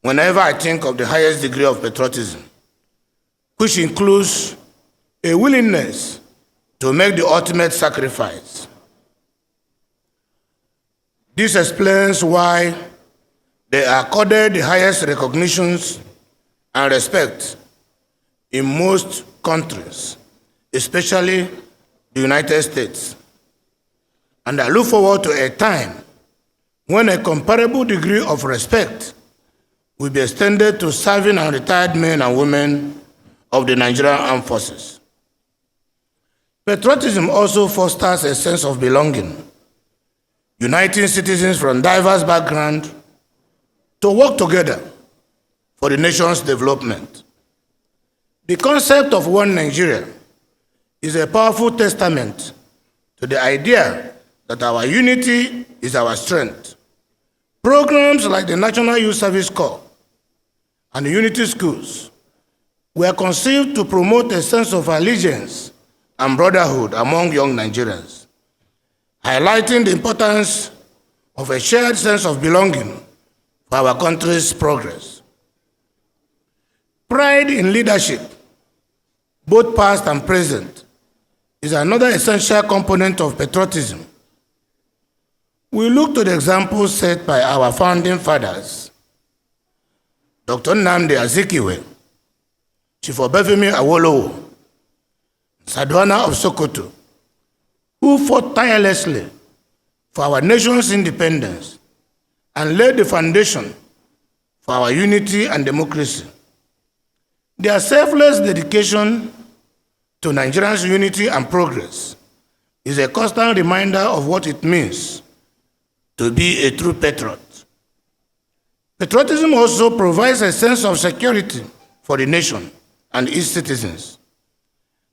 whenever I think of the highest degree of patriotism, which includes a willingness to make the ultimate sacrifice. This explains why they are accorded the highest recognitions and respect in most countries, especially the United States. And I look forward to a time when a comparable degree of respect will be extended to serving and retired men and women of the Nigerian Armed Forces. Patriotism also fosters a sense of belonging, uniting citizens from diverse backgrounds to work together for the nation's development. The concept of one Nigeria is a powerful testament to the idea that our unity is our strength. Programs like the National Youth Service Corps and the Unity Schools were conceived to promote a sense of allegiance and brotherhood among young Nigerians, highlighting the importance of a shared sense of belonging for our country's progress. Pride in leadership, both past and present, is another essential component of patriotism. We look to the examples set by our founding fathers, Dr. Nnamdi Azikiwe, Chief Obafemi Awolowo, Sardauna of Sokoto, who fought tirelessly for our nation's independence and laid the foundation for our unity and democracy. Their selfless dedication to Nigeria's unity and progress is a constant reminder of what it means to be a true patriot. Patriotism also provides a sense of security for the nation and its citizens.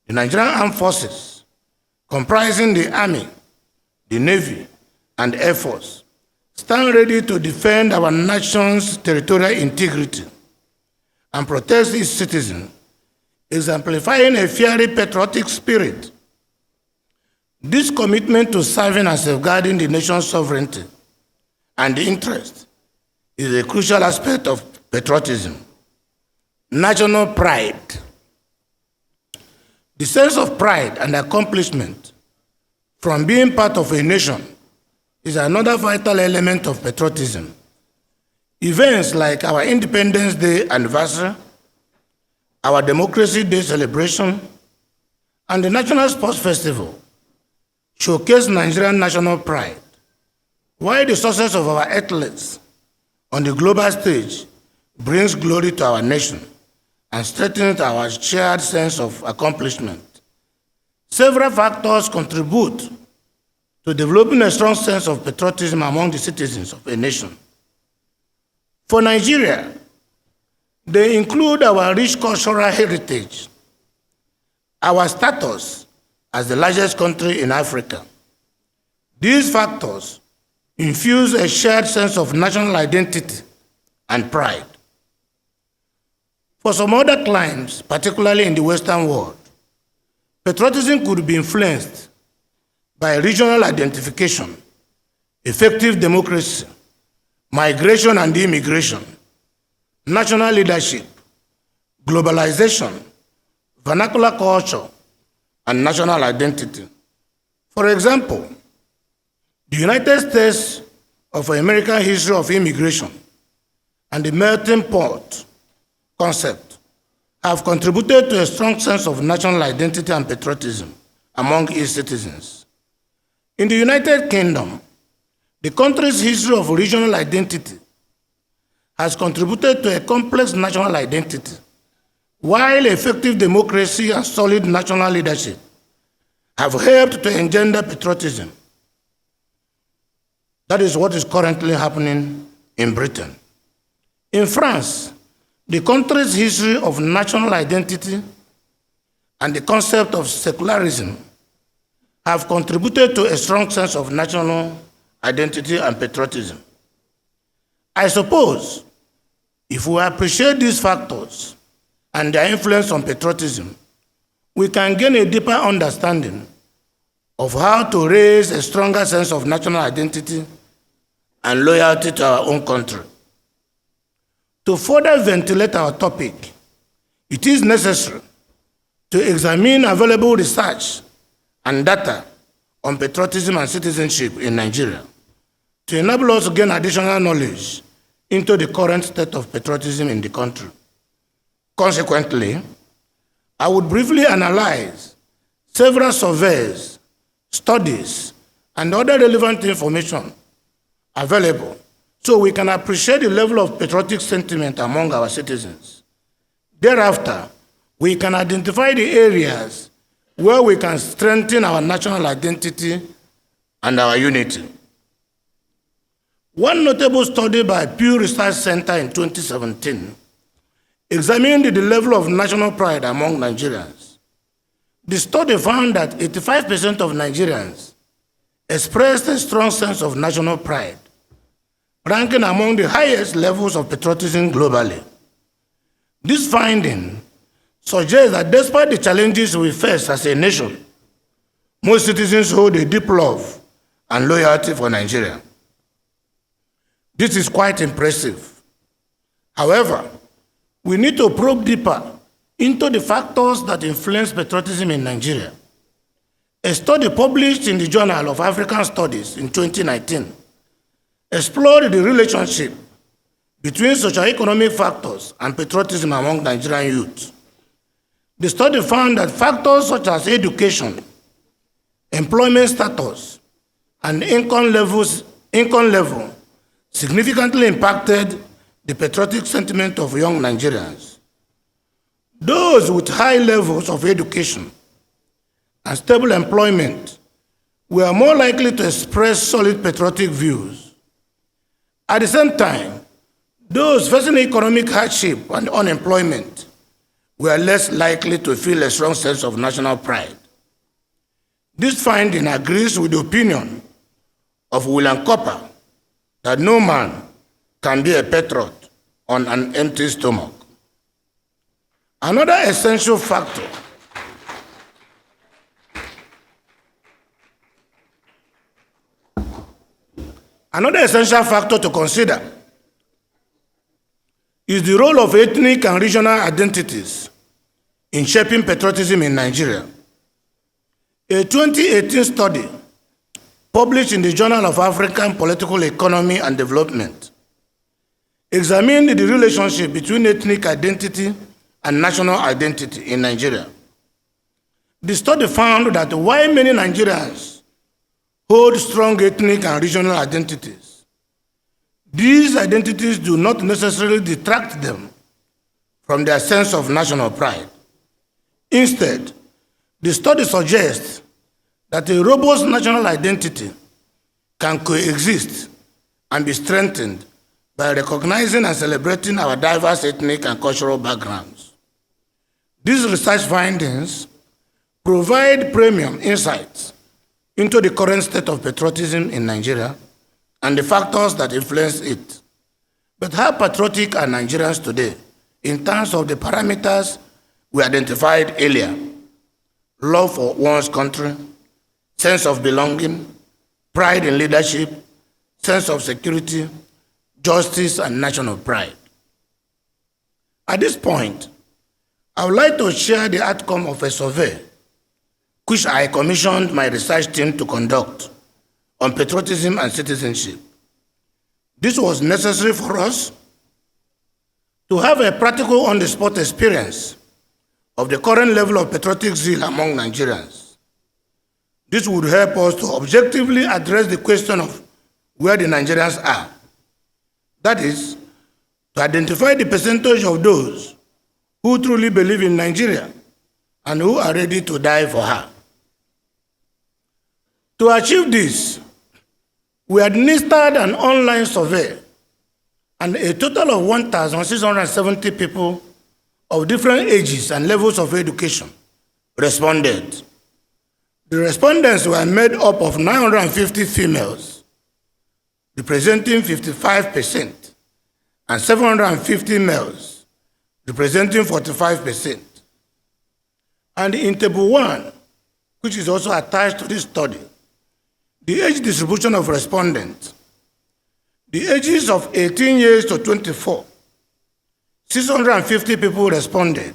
The Nigerian Armed Forces, comprising the Army, the Navy, and Air Force, stand ready to defend our nation's territorial integrity and protect its citizens, exemplifying a fiery patriotic spirit. This commitment to serving and safeguarding the nation's sovereignty and interest is a crucial aspect of patriotism. National pride. The sense of pride and accomplishment from being part of a nation is another vital element of patriotism. Events like our Independence Day anniversary, our Democracy Day celebration, and the National Sports Festival showcase Nigerian national pride, while the success of our athletes on the global stage brings glory to our nation and strengthens our shared sense of accomplishment. Several factors contribute to developing a strong sense of patriotism among the citizens of a nation. For Nigeria, they include our rich cultural heritage, our status as the largest country in Africa. These factors infuse a shared sense of national identity and pride. For some other climes, particularly in the Western world, patriotism could be influenced by regional identification, effective democracy, migration and immigration, national leadership, globalization, vernacular culture, and national identity. For example, the United States of American history of immigration and the melting pot concept have contributed to a strong sense of national identity and patriotism among its citizens. In the United Kingdom, the country's history of regional identity has contributed to a complex national identity, while effective democracy and solid national leadership have helped to engender patriotism. That is what is currently happening in Britain. In France, the country's history of national identity and the concept of secularism have contributed to a strong sense of national identity and patriotism. I suppose if we appreciate these factors and their influence on patriotism, we can gain a deeper understanding of how to raise a stronger sense of national identity and loyalty to our own country. To further ventilate our topic, it is necessary to examine available research and data on patriotism and citizenship in Nigeria to enable us to gain additional knowledge into the current state of patriotism in the country. Consequently, I would briefly analyze several surveys, studies, and other relevant information available so we can appreciate the level of patriotic sentiment among our citizens. Thereafter, we can identify the areas where we can strengthen our national identity and our unity. One notable study by Pew Research Center in 2017 examined the level of national pride among Nigerians. The study found that 85% of Nigerians expressed a strong sense of national pride, ranking among the highest levels of patriotism globally. This finding suggests that despite the challenges we face as a nation, most citizens hold a deep love and loyalty for Nigeria. This is quite impressive. However, we need to probe deeper into the factors that influence patriotism in Nigeria. A study published in the Journal of African Studies in 2019 explored the relationship between socioeconomic factors and patriotism among Nigerian youth. The study found that factors such as education, employment status, and income level significantly impacted the patriotic sentiment of young Nigerians. Those with high levels of education and stable employment were more likely to express solid patriotic views. At the same time, those facing economic hardship and unemployment were less likely to feel a strong sense of national pride. This finding agrees with the opinion of William Cooper that no man can be a patriot on an empty stomach. Another essential factor to consider is the role of ethnic and regional identities in shaping patriotism in Nigeria. A 2018 study published in the Journal of African Political Economy and Development examined the relationship between ethnic identity and national identity in Nigeria. The study found that while many Nigerians hold strong ethnic and regional identities, these identities do not necessarily detract them from their sense of national pride. Instead, the study suggests that a robust national identity can coexist and be strengthened by recognizing and celebrating our diverse ethnic and cultural backgrounds. These research findings provide premium insights into the current state of patriotism in Nigeria and the factors that influence it. But how patriotic are Nigerians today in terms of the parameters we identified earlier? Love for one's country, sense of belonging, pride in leadership, sense of security, justice, and national pride. At this point, I would like to share the outcome of a survey which I commissioned my research team to conduct on patriotism and citizenship. This was necessary for us to have a practical on-the-spot experience of the current level of patriotic zeal among Nigerians. This would help us to objectively address the question of where the Nigerians are. That is, to identify the percentage of those who truly believe in Nigeria and who are ready to die for her. To achieve this, we administered an online survey, and a total of 1,670 people of different ages and levels of education responded. The respondents were made up of 950 females, representing 55%, and 750 males, representing 45%. And in Table 1, which is also attached to this study, the age distribution of respondents, the ages of 18 years to 24, 650 people responded,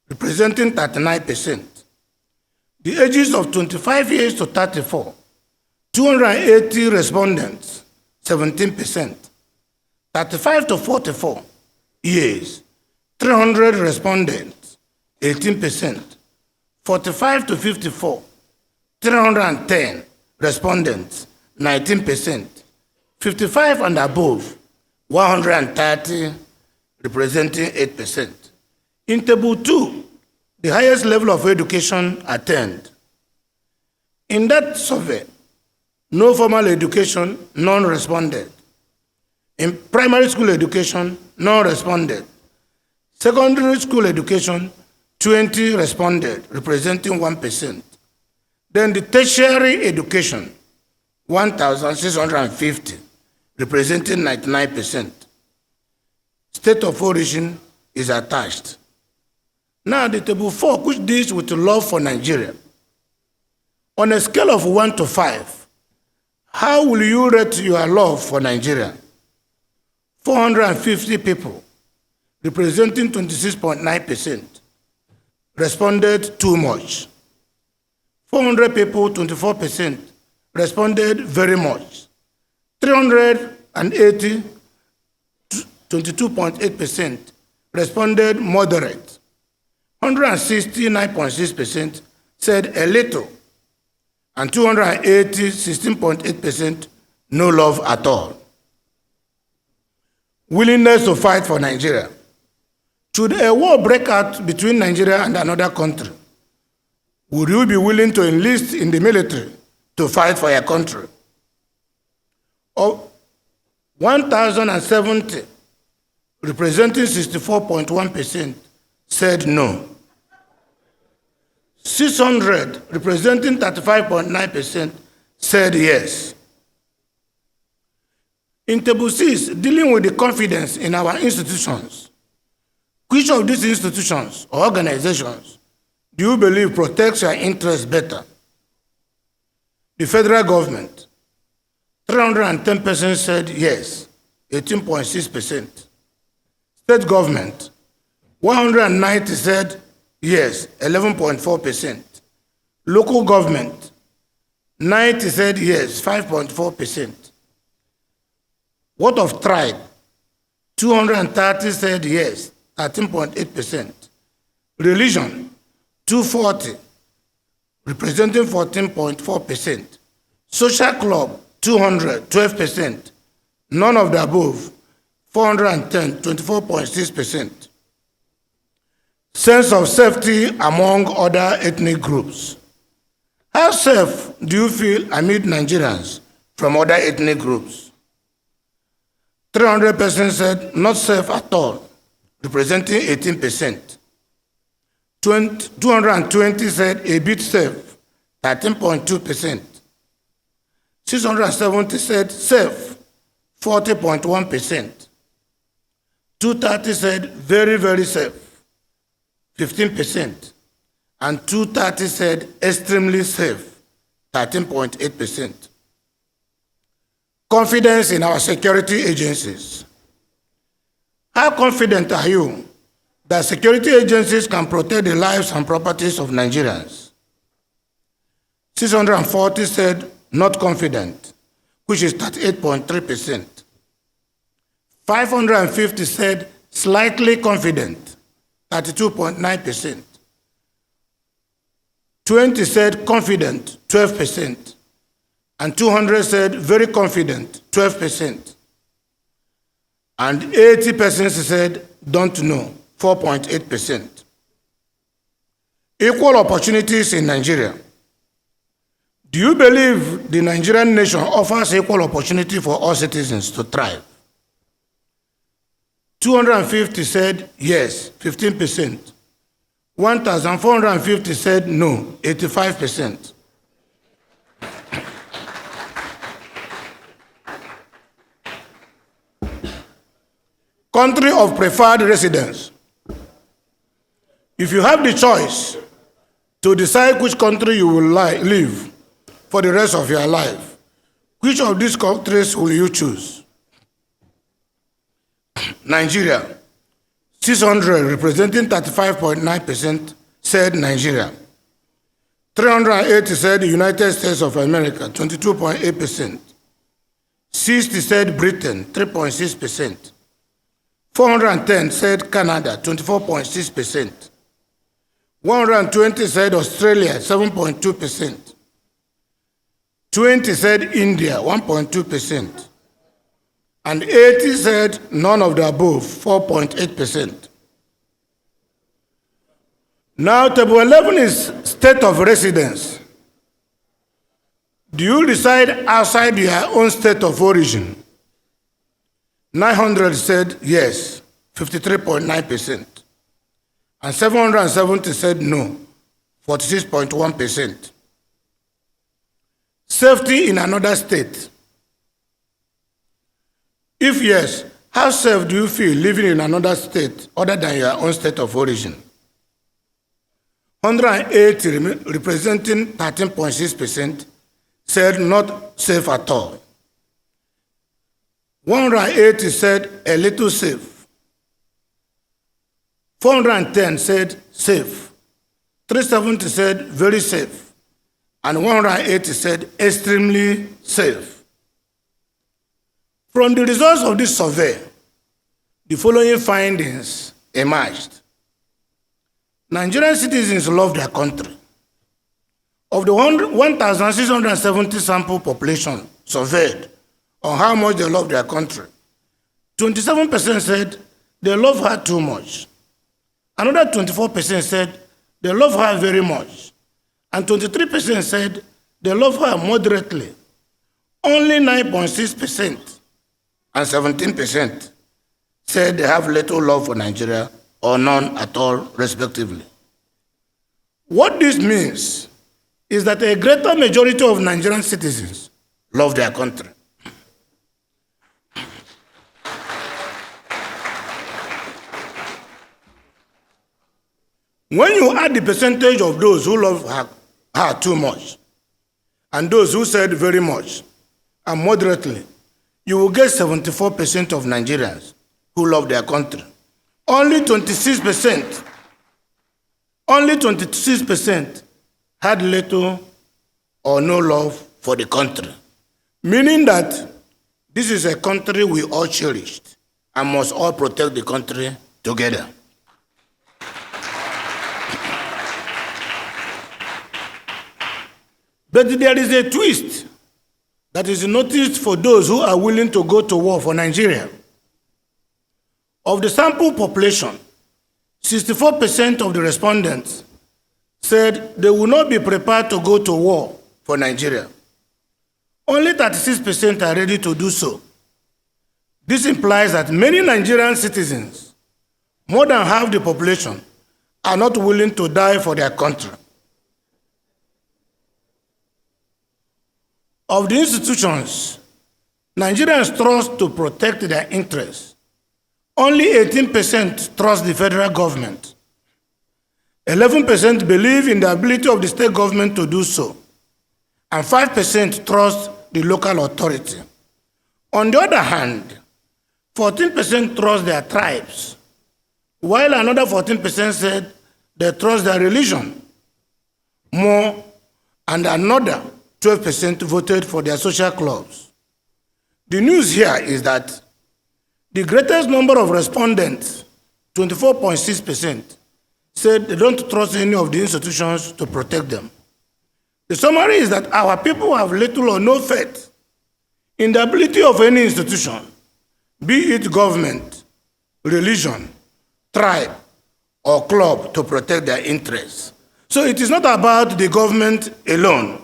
representing 39%. The ages of 25 years to 34, 280 respondents, 17%. 35 to 44 years, 300 respondents, 18%. 45 to 54, 310 respondents, 19%. 55 and above, 130, representing 8%. In Table 2, the highest level of education attained. In that survey, no formal education, none responded. In primary school education, none responded. Secondary school education, 20 responded, representing 1%. Then the tertiary education, 1,650, representing 99%. State of origin is attached. Now the Table 4, which deals with love for Nigeria. On a scale of 1 to 5, how will you rate your love for Nigeria? 450 people, representing 26.9%, responded too much. 400 people, 24%, responded very much. 380, 22.8%, responded moderate. 169.6% said a little, and 280, 16.8%, no love at all. Willingness to fight for Nigeria. Should a war break out between Nigeria and another country, would you be willing to enlist in the military to fight for your country? Or 1,070, representing 64.1%, said no. 600, representing 35.9%, said yes. In Table 6, dealing with the confidence in our institutions, which of these institutions or organizations do you believe protects your interests better? The federal government, 310 persons said yes, 18.6%. State government, 190 said yes, 11.4%. Local government, 90 said yes, 5.4%. What of tribe? 230 said yes, 13.8%. Religion, 240, representing 14.4%. Social club, 200, 12%. None of the above, 410, 24.6%. Sense of safety among other ethnic groups. How safe do you feel amid Nigerians from other ethnic groups? 300% said not safe at all, representing 18%. 220 said a bit safe, 13.2%. 670 said safe, 40.1%. 230 said very, very safe, 15%. And 230 said extremely safe, 13.8%. Confidence in our security agencies. How confident are you that security agencies can protect the lives and properties of Nigerians? 640 said not confident, which is 38.3%. 550 said slightly confident, 32.9%. 20 said confident, 12%. And 200 said very confident, 12%. And 80% said don't know, 4.8%. Equal opportunities in Nigeria. Do you believe the Nigerian nation offers equal opportunity for all citizens to thrive? 250 said yes, 15%. 1,450 said no, 85%. Country of preferred residence. If you have the choice to decide which country you will live for the rest of your life, which of these countries will you choose? Nigeria. 600, representing 35.9%, said Nigeria. 380 said the United States of America, 22.8%. 60 said Britain, 3.6%. 410 said Canada, 24.6%. 120 said Australia, 7.2%. 20 said India, 1.2%. And 80 said none of the above, 4.8%. Now, table 11 is state of residence. Do you reside outside your own state of origin? 900 said yes, 53.9%. And 770 said no, 46.1%. Safety in another state. If yes, how safe do you feel living in another state other than your own state of origin? 180, representing 13.6%, said not safe at all. 180 said a little safe. 410 said safe. 370 said very safe. And 180 said extremely safe. From the results of this survey, the following findings emerged. Nigerian citizens love their country. Of the 1,670 sample population surveyed on how much they love their country, 27% said they love her too much. Another 24% said they love her very much. And 23% said they love her moderately. Only 9.6% and 17% said they have little love for Nigeria or none at all, respectively. What this means is that a greater majority of Nigerian citizens love their country. When you add the percentage of those who love her too much and those who said very much and moderately, you will get 74% of Nigerians who love their country. Only 26% had little or no love for the country, meaning that this is a country we all cherished and must all protect the country together. But there is a twist that is noticed for those who are willing to go to war for Nigeria. Of the sample population, 64% of the respondents said they will not be prepared to go to war for Nigeria. Only 36% are ready to do so. This implies that many Nigerian citizens, more than half the population, are not willing to die for their country. Of the institutions Nigerians trust to protect their interests, only 18% trust the federal government. 11% believe in the ability of the state government to do so, and 5% trust the local authority. On the other hand, 14% trust their tribes, while another 14% said they trust their religion more, and another 12% voted for their social clubs. The news here is that the greatest number of respondents, 24.6%, said they don't trust any of the institutions to protect them. The summary is that our people have little or no faith in the ability of any institution, be it government, religion, tribe, or club, to protect their interests. So it is not about the government alone.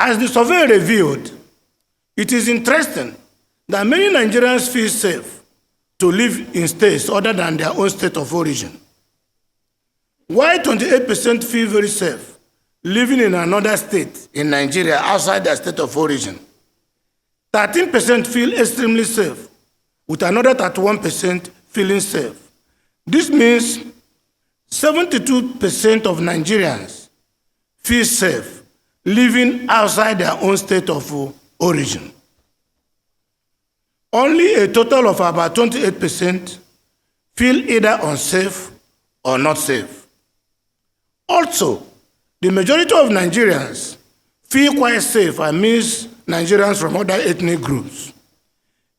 As the survey revealed, it is interesting that many Nigerians feel safe to live in states other than their own state of origin. While 28% feel very safe living in another state in Nigeria outside their state of origin, 13% feel extremely safe, with another 31% feeling safe. This means 72% of Nigerians feel safe living outside their own state of origin. Only a total of about 28% feel either unsafe or not safe. Also, the majority of Nigerians feel quite safe amidst Nigerians from other ethnic groups.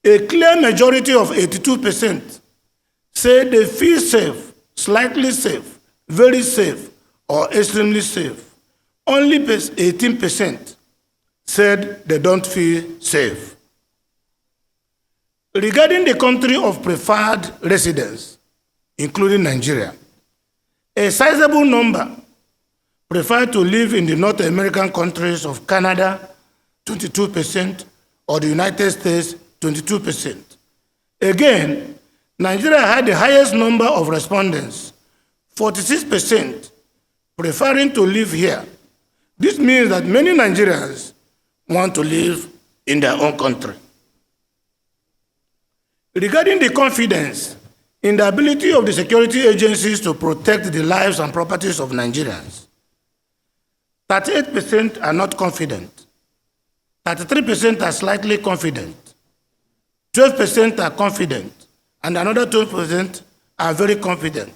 A clear majority of 82% say they feel safe, slightly safe, very safe, or extremely safe. Only 18% said they don't feel safe. Regarding the country of preferred residence, including Nigeria, a sizable number prefer to live in the North American countries of Canada, 22%, or the United States, 22%. Again, Nigeria had the highest number of respondents, 46%, preferring to live here. This means that many Nigerians want to live in their own country. Regarding the confidence in the ability of the security agencies to protect the lives and properties of Nigerians, 38% are not confident, 33% are slightly confident, 12% are confident, and another 12% are very confident,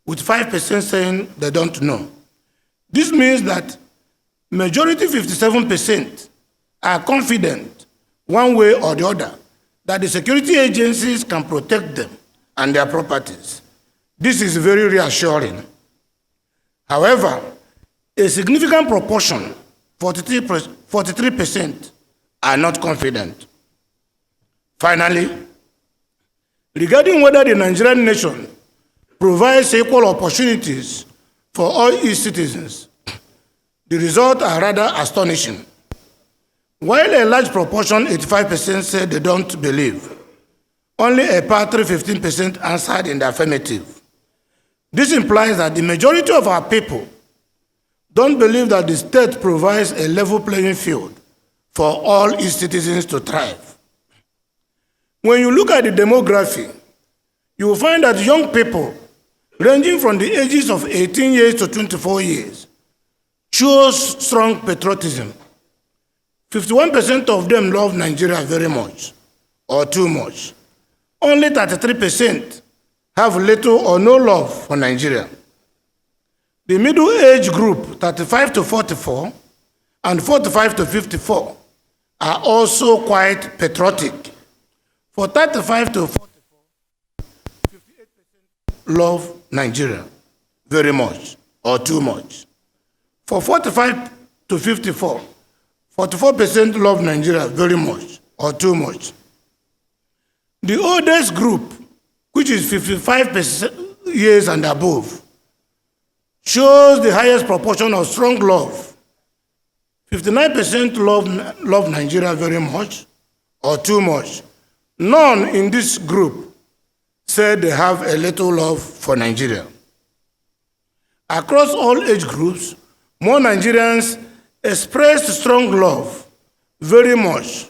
with 5% saying they don't know. This means that majority 57% are confident, one way or the other, that the security agencies can protect them and their properties. This is very reassuring. However, a significant proportion, 43%, are not confident. Finally, regarding whether the Nigerian nation provides equal opportunities for all its citizens, the results are rather astonishing. While a large proportion, 85%, said they don't believe, only a paltry 15% answered in the affirmative. This implies that the majority of our people don't believe that the state provides a level playing field for all its citizens to thrive. When you look at the demography, you will find that young people ranging from the ages of 18 years to 24 years shows strong patriotism. 51% of them love Nigeria very much or too much. Only 33% have little or no love for Nigeria. The middle age group, 35 to 44 and 45 to 54, are also quite patriotic. For 35 to 44, 58% love Nigeria very much or too much. For 45 to 54, 44% love Nigeria very much or too much. The oldest group, which is 55 years and above, shows the highest proportion of strong love. 59% love Nigeria very much or too much. None in this group said they have a little love for Nigeria. Across all age groups, more Nigerians expressed strong love, very much,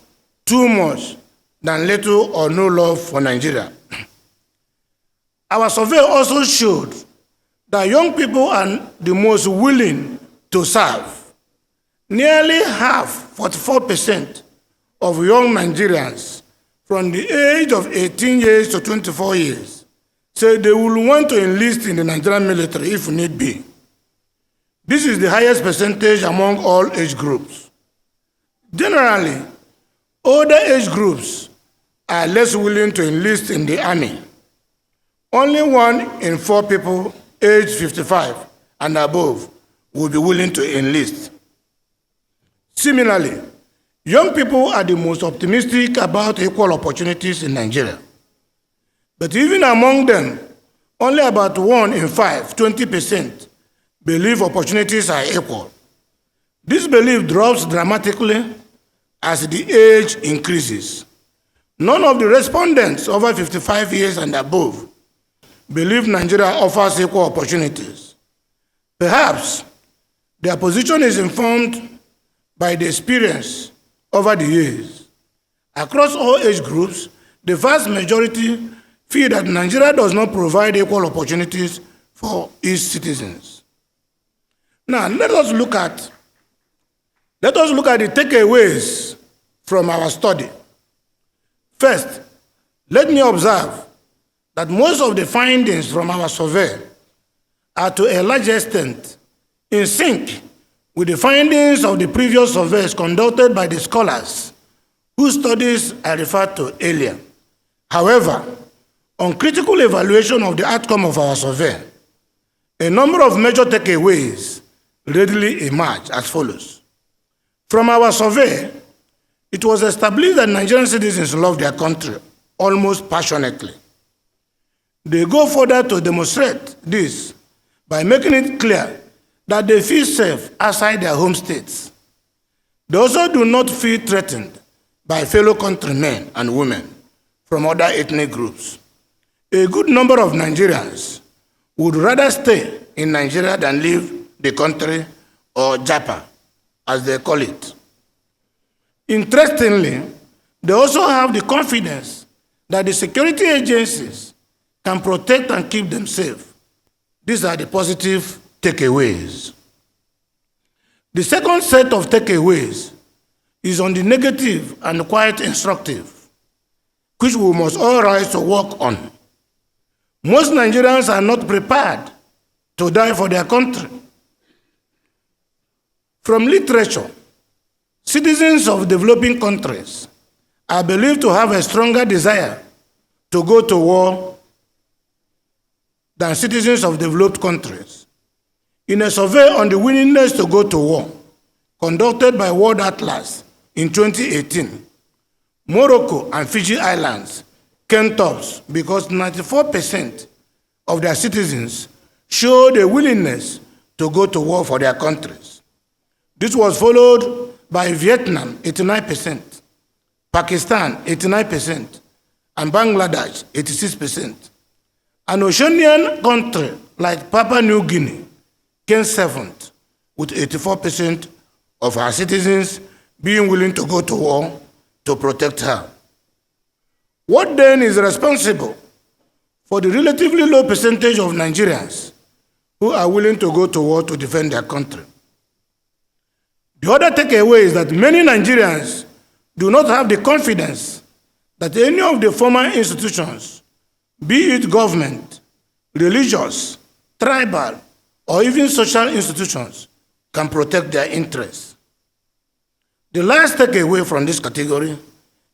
too much, than little or no love for Nigeria. Our survey also showed that young people are the most willing to serve. Nearly half, 44%, of young Nigerians from the age of 18 years to 24 years say they will want to enlist in the Nigerian military if need be. This is the highest percentage among all age groups. Generally, older age groups are less willing to enlist in the army. Only 1 in 4 people aged 55 and above will be willing to enlist. Similarly, young people are the most optimistic about equal opportunities in Nigeria. But even among them, only about 1 in 5, 20%, believe opportunities are equal. This belief drops dramatically as the age increases. None of the respondents over 55 years and above believe Nigeria offers equal opportunities. Perhaps their position is informed by the experience over the years. Across all age groups, the vast majority feel that Nigeria does not provide equal opportunities for its citizens. Now, let us look at the takeaways from our study. First, let me observe that most of the findings from our survey are to a large extent in sync with the findings of the previous surveys conducted by the scholars whose studies I referred to earlier. However, on critical evaluation of the outcome of our survey, a number of major takeaways readily emerge as follows. From our survey, it was established that Nigerian citizens love their country almost passionately. They go further to demonstrate this by making it clear that they feel safe outside their home states. They also do not feel threatened by fellow countrymen and women from other ethnic groups. A good number of Nigerians would rather stay in Nigeria than leave the country, or Japa, as they call it. Interestingly, they also have the confidence that the security agencies can protect and keep them safe. These are the positive takeaways. The second set of takeaways is on the negative and quite instructive, which we must all rise to work on. Most Nigerians are not prepared to die for their country. From literature, citizens of developing countries are believed to have a stronger desire to go to war than citizens of developed countries. In a survey on the willingness to go to war, conducted by World Atlas in 2018, Morocco and Fiji Islands came tops because 94% of their citizens showed a willingness to go to war for their countries. This was followed by Vietnam, 89%, Pakistan, 89%, and Bangladesh, 86%. An Oceanian country like Papua New Guinea came seventh, with 84% of her citizens being willing to go to war to protect her. What then is responsible for the relatively low percentage of Nigerians who are willing to go to war to defend their country? The other takeaway is that many Nigerians do not have the confidence that any of the former institutions, be it government, religious, tribal, or even social institutions, can protect their interests. The last takeaway from this category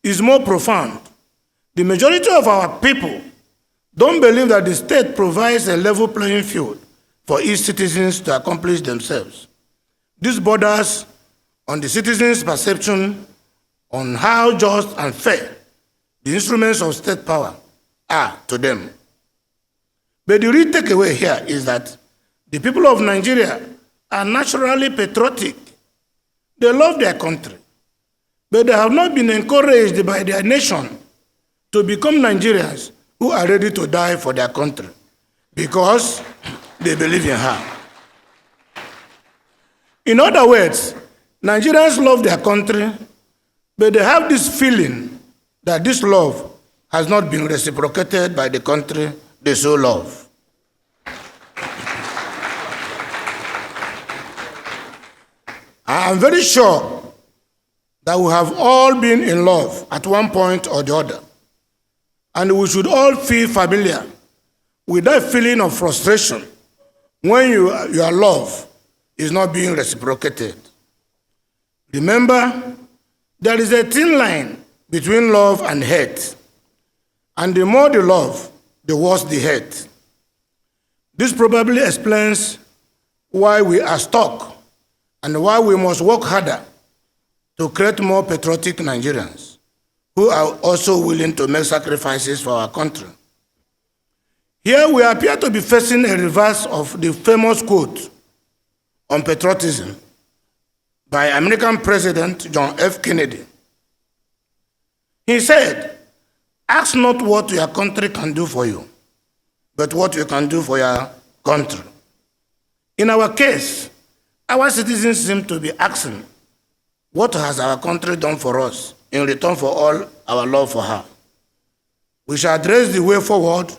is more profound. The majority of our people don't believe that the state provides a level playing field for its citizens to accomplish themselves. This borders on the citizens' perception on how just and fair the instruments of state power are to them. But the real takeaway here is that The people of Nigeria are naturally patriotic. They love their country, but they have not been encouraged by their nation to become Nigerians who are ready to die for their country because they believe in her. In other words, Nigerians love their country, but they have this feeling that this love has not been reciprocated by the country they so love. I am very sure that we have all been in love at one point or the other, and we should all feel familiar with that feeling of frustration when your love is not being reciprocated. Remember, there is a thin line between love and hate, and the more the love, the worse the hate. This probably explains why we are stuck and why we must work harder to create more patriotic Nigerians who are also willing to make sacrifices for our country. Here we appear to be facing a reverse of the famous quote on patriotism by American President John F. Kennedy. He said, "Ask not what your country can do for you, but what you can do for your country." In our case, our citizens seem to be asking, what has our country done for us in return for all our love for her? We shall address the way forward,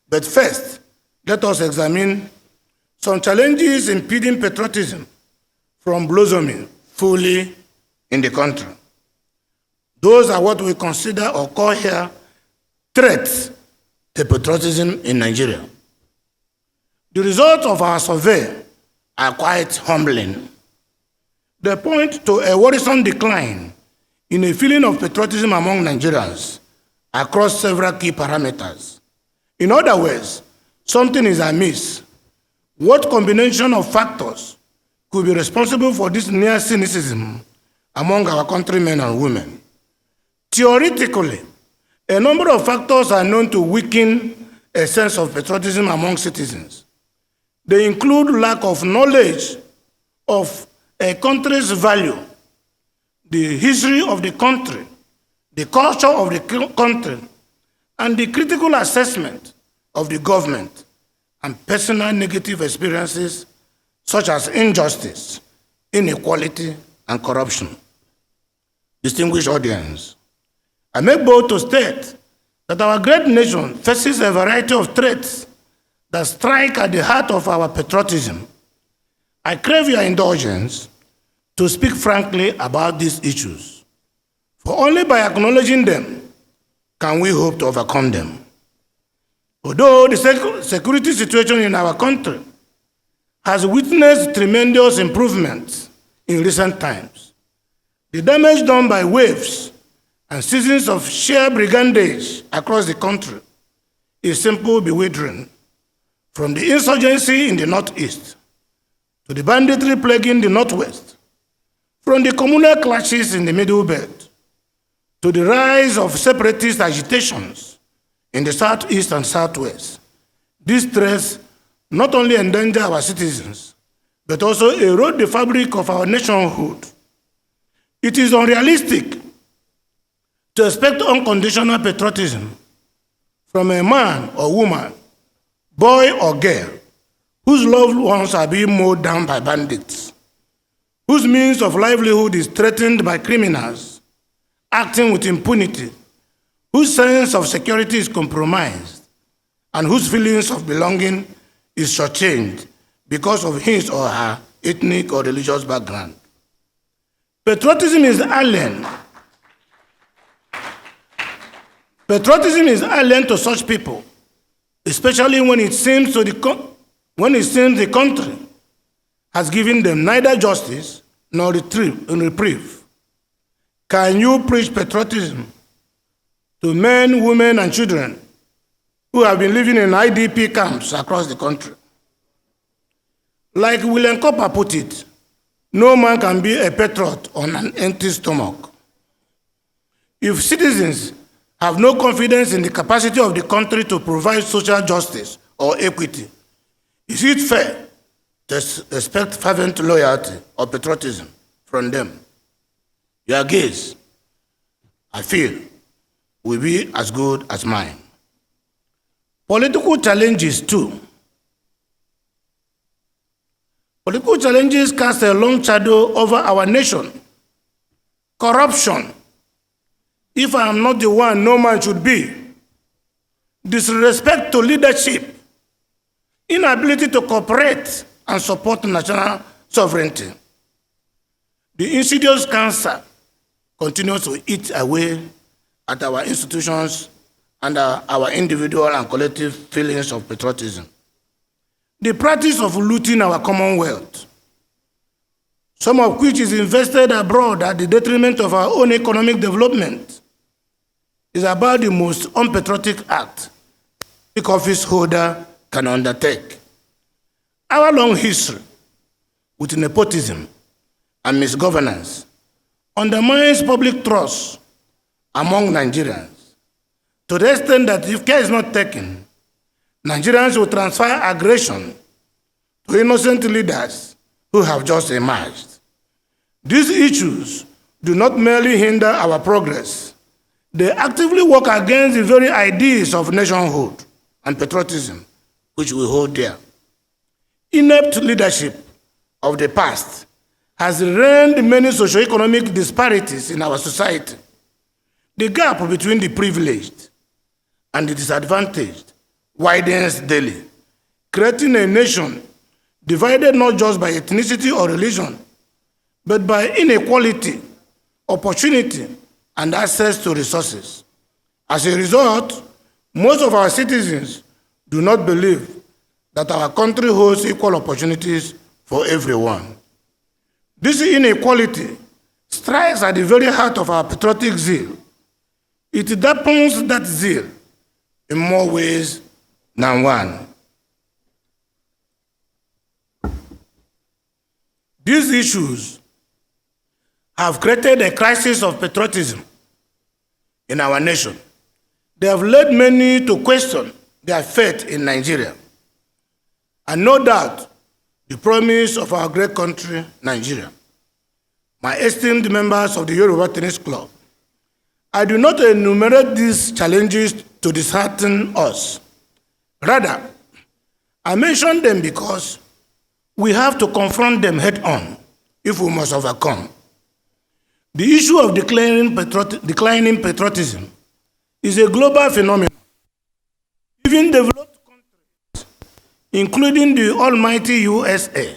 but first, let us examine some challenges impeding patriotism from blossoming fully in the country. Those are what we consider or call here threats to patriotism in Nigeria. The results of our survey are quite humbling. They point to a worrisome decline in a feeling of patriotism among Nigerians across several key parameters. In other words, something is amiss. What combination of factors could be responsible for this near cynicism among our countrymen and women? Theoretically, a number of factors are known to weaken a sense of patriotism among citizens. They include lack of knowledge of a country's value, the history of the country, the culture of the country, and the critical assessment of the government and personal negative experiences such as injustice, inequality, and corruption. Distinguished audience, I make bold to state that our great nation faces a variety of threats that strike at the heart of our patriotism. I crave your indulgence to speak frankly about these issues, for only by acknowledging them can we hope to overcome them. Although the security situation in our country has witnessed tremendous improvements in recent times, the damage done by waves and seasons of sheer brigandage across the country is simply bewildering. From the insurgency in the northeast to the banditry plaguing the northwest, from the communal clashes in the Middle Belt to the rise of separatist agitations in the southeast and southwest, these threats not only endanger our citizens, but also erode the fabric of our nationhood. It is unrealistic to expect unconditional patriotism from a man or woman, boy or girl, whose loved ones are being mowed down by bandits, whose means of livelihood is threatened by criminals acting with impunity, whose sense of security is compromised, and whose feelings of belonging is shortchanged because of his or her ethnic or religious background. Patriotism is alien. Patriotism is alien to such people, especially when it seems the country has given them neither justice nor reprieve. Can you preach patriotism to men, women, and children who have been living in IDP camps across the country? Like William Cowper put it, no man can be a patriot on an empty stomach. If citizens have no confidence in the capacity of the country to provide social justice or equity, is it fair to expect fervent loyalty or patriotism from them. Your gaze, I feel, will be as good as mine. Political challenges too. Political challenges cast a long shadow over our nation. Corruption. If I am not the one, no man should be. Disrespect to leadership. Inability to cooperate and support national sovereignty. The insidious cancer continues to eat away at our institutions and our individual and collective feelings of patriotism. The practice of looting our commonwealth, some of which is invested abroad at the detriment of our own economic development, is about the most unpatriotic act the office holder can undertake. Our long history with nepotism and misgovernance undermines public trust among Nigerians to the extent that if care is not taken, Nigerians will transfer aggression to innocent leaders who have just emerged. These issues do not merely hinder our progress, they actively work against the very ideas of nationhood and patriotism which we hold dear. Inept leadership of the past has ruined many socioeconomic disparities in our society. The gap between the privileged and the disadvantaged widens daily, creating a nation divided not just by ethnicity or religion, but by inequality, opportunity, and access to resources. As a result, most of our citizens do not believe that our country holds equal opportunities for everyone. This inequality strikes at the very heart of our patriotic zeal. It dampens that zeal in more ways than one. These issues have created a crisis of patriotism in our nation. They have led many to question their faith in Nigeria, and no doubt the promise of our great country, Nigeria. My esteemed members of the Yoruba Tennis Club, I do not enumerate these challenges to dishearten us. Rather, I mention them because we have to confront them head-on if we must overcome. The issue of declining patriotism is a global phenomenon. Even developed countries, including the almighty USA,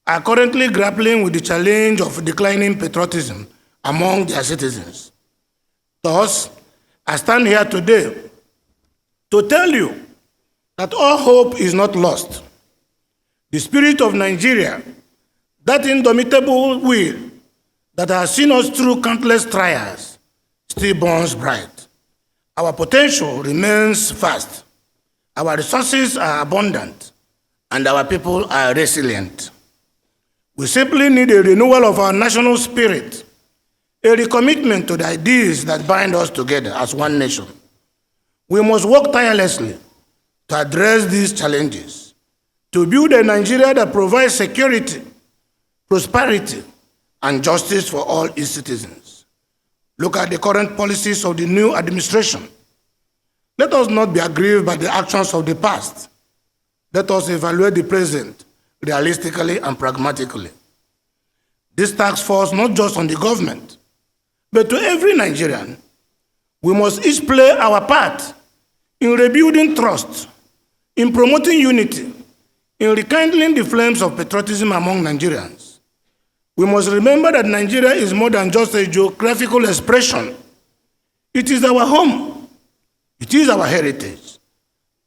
are currently grappling with the challenge of declining patriotism among their citizens. Thus, I stand here today to tell you that all hope is not lost. The spirit of Nigeria, that indomitable will that has seen us through countless trials, still burns bright. Our potential remains vast. Our resources are abundant, and our people are resilient. We simply need a renewal of our national spirit, a recommitment to the ideas that bind us together as one nation. We must work tirelessly to address these challenges, to build a Nigeria that provides security, prosperity, and justice for all its citizens. Look at the current policies of the new administration. Let us not be aggrieved by the actions of the past. Let us evaluate the present realistically and pragmatically. This task falls not just on the government, but to every Nigerian. We must each play our part in rebuilding trust, in promoting unity, in rekindling the flames of patriotism among Nigerians. We must remember that Nigeria is more than just a geographical expression. It is our home. It is our heritage.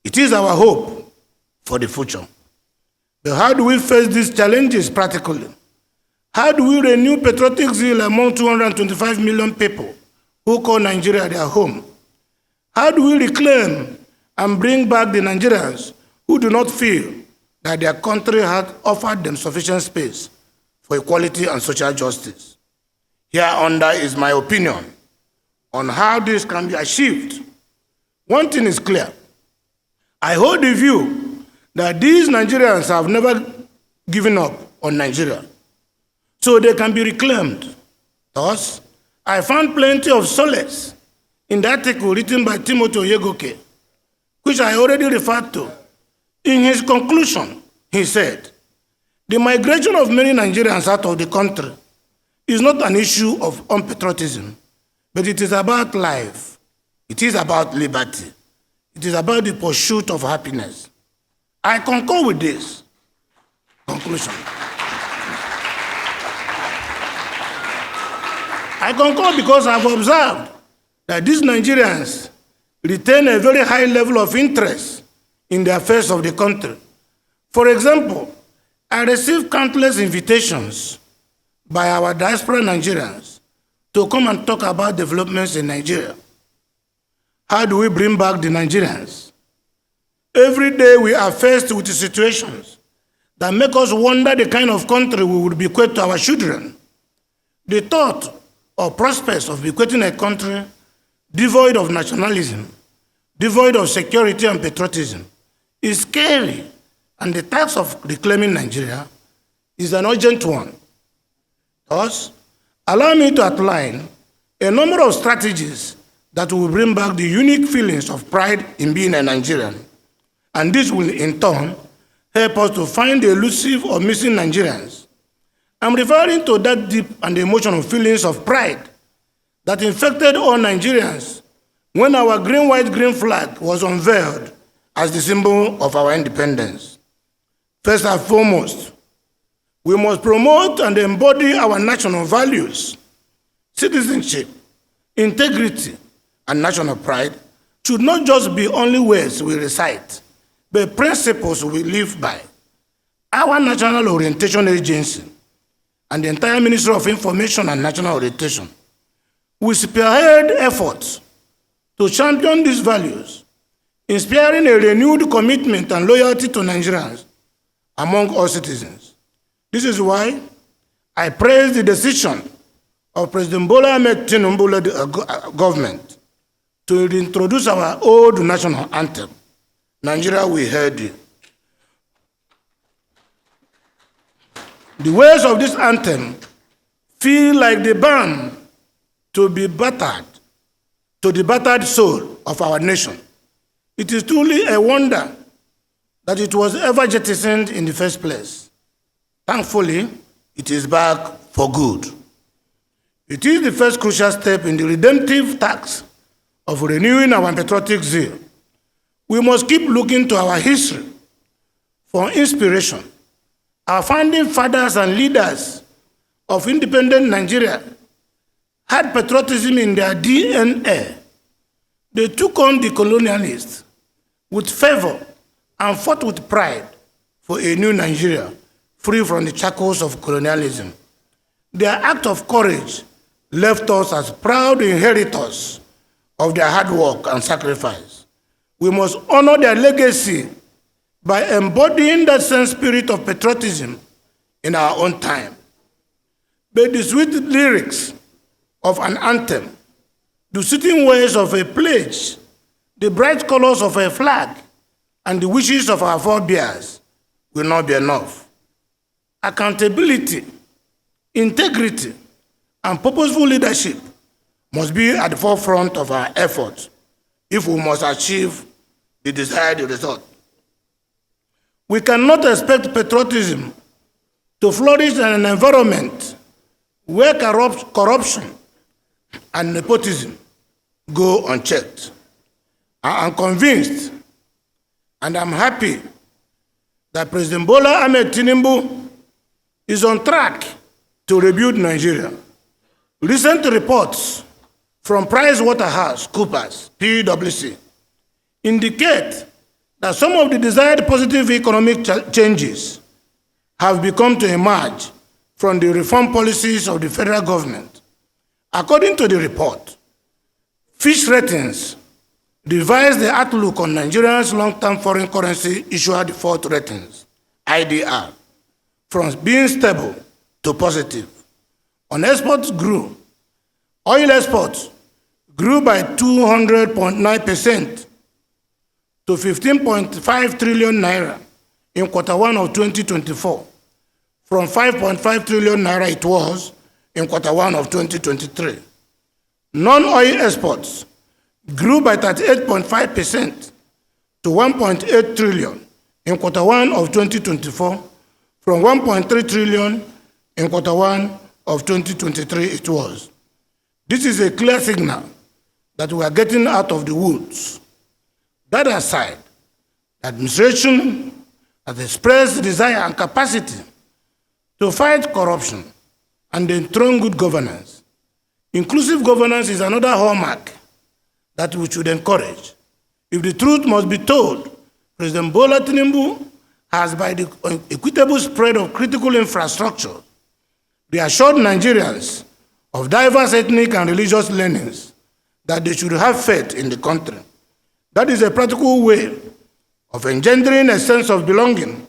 It is our hope for the future. But how do we face these challenges practically? How do we renew patriotic zeal among 225 million people who call Nigeria their home? How do we reclaim and bring back the Nigerians who do not feel that their country had offered them sufficient space for equality and social justice? Hereunder is my opinion on how this can be achieved. One thing is clear. I hold the view that these Nigerians have never given up on Nigeria, so they can be reclaimed. Thus, I found plenty of solace in the article written by Timothy Oyegoke, which I already referred to. In his conclusion, he said, the migration of many Nigerians out of the country is not an issue of unpatriotism, but it is about life. It is about liberty. It is about the pursuit of happiness. I concur with this conclusion. I concur because I've observed that these Nigerians retain a very high level of interest in the affairs of the country. For example, I received countless invitations by our diaspora Nigerians to come and talk about developments in Nigeria. How do we bring back the Nigerians? Every day we are faced with situations that make us wonder the kind of country we would bequeath to our children. The thought or prospects of bequeathing a country devoid of nationalism, devoid of security and patriotism, is scary, and the task of reclaiming Nigeria is an urgent one. Thus, allow me to outline a number of strategies that will bring back the unique feelings of pride in being a Nigerian, and this will in turn help us to find the elusive or missing Nigerians. I'm referring to that deep and emotional feelings of pride that infected all Nigerians when our green-white-green flag was unveiled as the symbol of our independence. First and foremost, we must promote and embody our national values. Citizenship, integrity, and national pride should not just be only words we recite, but principles we live by. Our National Orientation Agency and the entire Ministry of Information and National Orientation will spearhead efforts to champion these values, inspiring a renewed commitment and loyalty to Nigerians among all citizens. This is why I praise the decision of President Bola Ahmed Tinubu government to reintroduce our old national anthem, Nigeria We Heard You. The words of this anthem feel like the balm to the battered soul of our nation. It is truly a wonder that it was ever jettisoned in the first place. Thankfully, it is back for good. It is the first crucial step in the redemptive task of renewing our patriotic zeal. We must keep looking to our history for inspiration. Our founding fathers and leaders of independent Nigeria had patriotism in their DNA. They took on the colonialists with fervor and fought with pride for a new Nigeria, free from the shackles of colonialism. Their act of courage left us as proud inheritors of their hard work and sacrifice. We must honor their legacy by embodying that same spirit of patriotism in our own time. But the sweet lyrics of an anthem, the soothing words of a pledge, the bright colors of a flag, and the wishes of our forebears will not be enough. Accountability, integrity, and purposeful leadership must be at the forefront of our efforts if we must achieve the desired result. We cannot expect patriotism to flourish in an environment where corruption and nepotism go unchecked. I am convinced and I'm happy that President Bola Ahmed Tinubu is on track to rebuild Nigeria. Recent reports from PricewaterhouseCoopers, PwC, indicate that some of the desired positive economic changes have begun to emerge from the reform policies of the federal government. According to the report, Fitch Ratings revised the outlook on Nigeria's long-term foreign currency issuer default ratings, IDR, from being stable to positive. On exports grew. Oil exports grew by 200.9% to 15.5 trillion naira in Q1 of 2024, from 5.5 trillion naira it was in Q1 of 2023. Non-oil exports grew by 38.5% to 1.8 trillion in Q1 of 2024 from 1.3 trillion in Q1 of 2023 it was. This is a clear signal that we are getting out of the woods. That aside, the administration has expressed desire and capacity to fight corruption and enthrone good governance. Inclusive governance is another hallmark that we should encourage. If the truth must be told, President Bola Tinubu has, by the equitable spread of critical infrastructure, reassured Nigerians of diverse ethnic and religious leanings that they should have faith in the country. That is a practical way of engendering a sense of belonging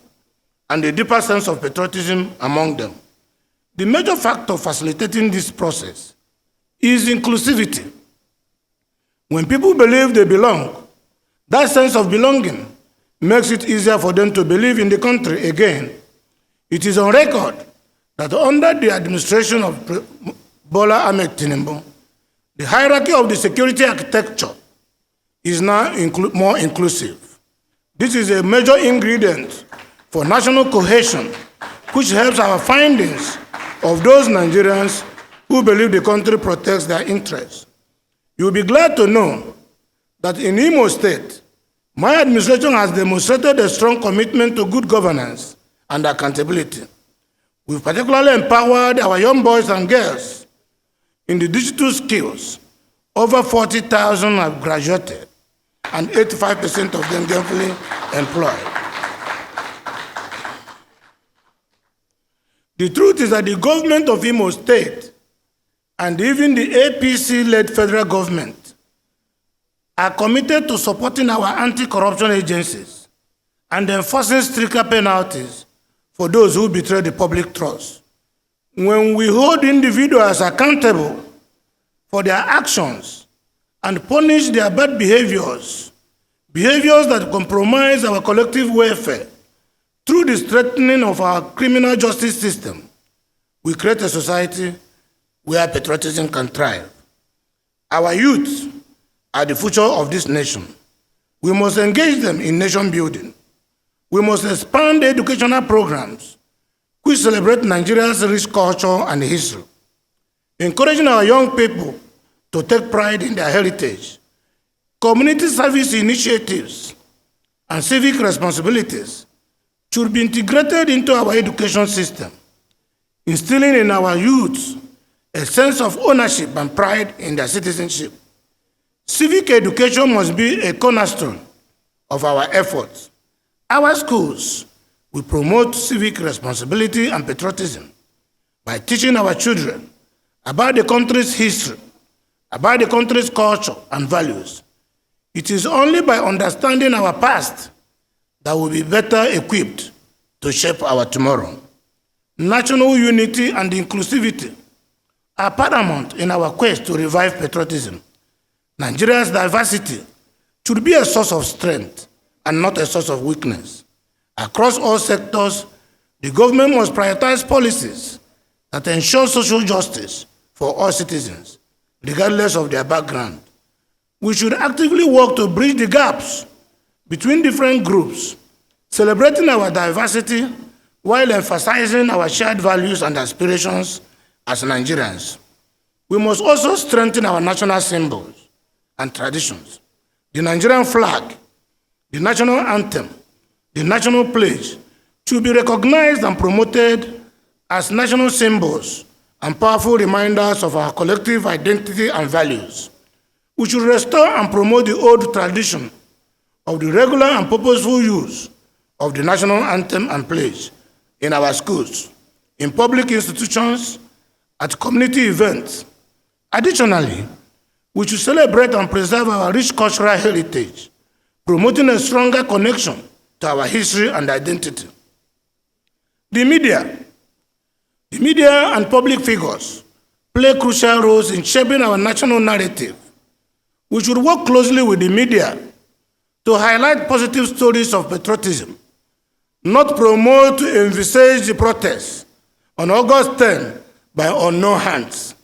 and a deeper sense of patriotism among them. The major factor facilitating this process is inclusivity. When people believe they belong, that sense of belonging makes it easier for them to believe in the country again. It is on record that under the administration of Bola Ahmed Tinubu, the hierarchy of the security architecture is now more inclusive. This is a major ingredient for national cohesion, which helps our findings of those Nigerians who believe the country protects their interests. You will be glad to know that in Imo State, my administration has demonstrated a strong commitment to good governance and accountability. We've particularly empowered our young boys and girls in the digital skills. Over 40,000 have graduated, and 85% of them gainfully employed. The truth is that the government of Imo State and even the APC-led federal government are committed to supporting our anti-corruption agencies and enforcing stricter penalties for those who betray the public trust. When we hold individuals accountable for their actions and punish their bad behaviors that compromise our collective welfare through the strengthening of our criminal justice system, we create a society where patriotism can thrive. Our youth are the future of this nation. We must engage them in nation building. We must expand educational programs which celebrate Nigeria's rich culture and history, encouraging our young people to take pride in their heritage. Community service initiatives and civic responsibilities should be integrated into our education system, instilling in our youth a sense of ownership and pride in their citizenship. Civic education must be a cornerstone of our efforts. Our schools will promote civic responsibility and patriotism by teaching our children about the country's history, about the country's culture and values. It is only by understanding our past that we'll be better equipped to shape our tomorrow. National unity and inclusivity are paramount in our quest to revive patriotism. Nigeria's diversity should be a source of strength and not a source of weakness. Across all sectors, the government must prioritize policies that ensure social justice for all citizens, regardless of their background. We should actively work to bridge the gaps between different groups, celebrating our diversity while emphasizing our shared values and aspirations as Nigerians. We must also strengthen our national symbols and traditions. The Nigerian flag, the national anthem, the national pledge should be recognized and promoted as national symbols and powerful reminders of our collective identity and values. We should restore and promote the old tradition of the regular and purposeful use of the national anthem and pledge in our schools, in public institutions, at community events. Additionally, we should celebrate and preserve our rich cultural heritage, promoting a stronger connection to our history and identity. The media and public figures play crucial roles in shaping our national narrative. We should work closely with the media to highlight positive stories of patriotism, not promote to envisage the protests on August 10 by unknown hands.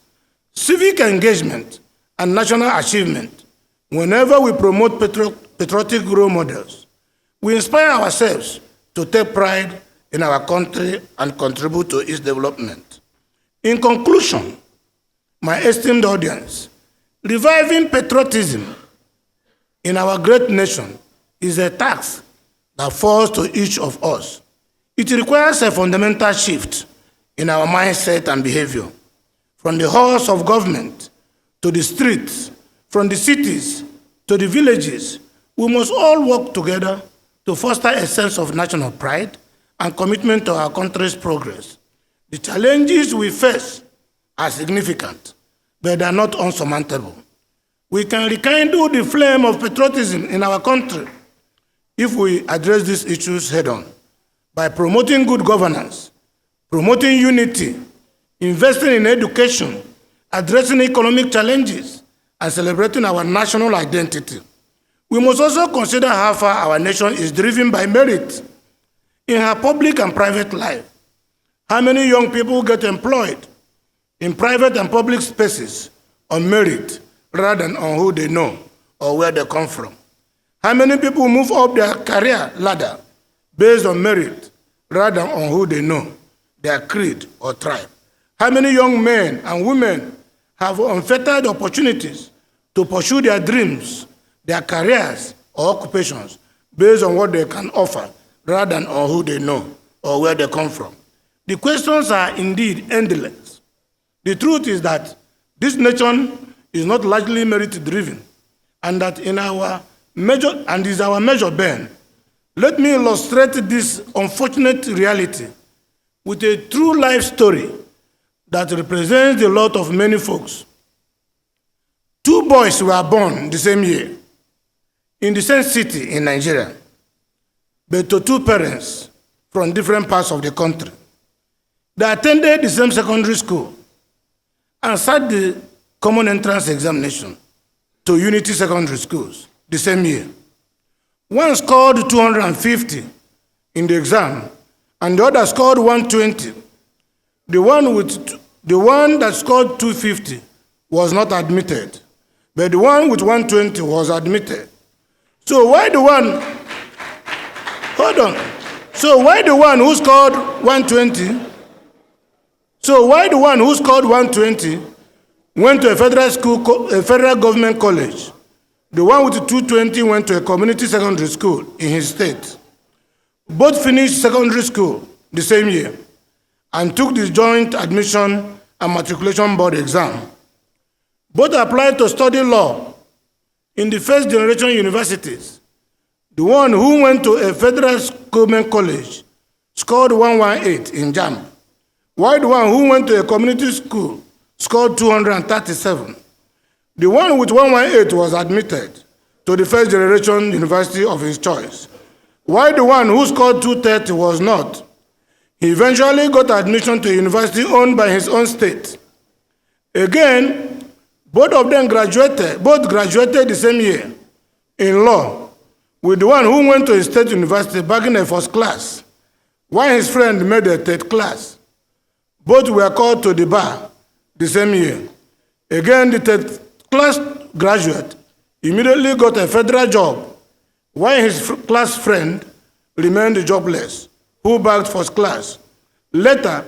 Civic engagement and national achievement, whenever we promote patriotic role models, we inspire ourselves to take pride in our country and contribute to its development. In conclusion, my esteemed audience, reviving patriotism in our great nation is a task that falls to each of us. It requires a fundamental shift in our mindset and behavior. From the halls of government to the streets, from the cities to the villages, we must all work together to foster a sense of national pride and commitment to our country's progress. The challenges we face are significant, but they are not unsurmountable. We can rekindle the flame of patriotism in our country if we address these issues head-on by promoting good governance, promoting unity, investing in education, addressing economic challenges, and celebrating our national identity. We must also consider how far our nation is driven by merit in her public and private life. How many young people get employed in private and public spaces on merit rather than on who they know or where they come from? How many people move up their career ladder based on merit rather than on who they know, their creed or tribe? How many young men and women have unfettered opportunities to pursue their dreams, their careers or occupations based on what they can offer rather than on who they know or where they come from? The questions are indeed endless. The truth is that this nation is not largely merit-driven, and that is our major burn. Let me illustrate this unfortunate reality with a true life story that represents the lot of many folks. Two boys were born the same year in the same city in Nigeria, but to two parents from different parts of the country. They attended the same secondary school and sat the common entrance examination to Unity Secondary Schools the same year. One scored 250 in the exam, and the other scored 120. The one that scored 250 was not admitted, but the one with 120 was admitted. So why the one who scored 120? So why the one who scored 120 went to a federal government college? The one with 220 went to a community secondary school in his state. Both finished secondary school the same year and took the joint admission and matriculation board exam. Both applied to study law in the first generation universities. The one who went to a federal government college scored 118 in JAMB, while the one who went to a community school scored 237. The one with 118 was admitted to the first generation university of his choice, while the one who scored 230 was not. He eventually got admission to a university owned by his own state. Again, both graduated the same year in law, with the one who went to a state university bagging a first class, while his friend made a third class. Both were called to the bar the same year. Again, the third class graduate immediately got a federal job, while his class friend remained jobless, who bagged first class. Later,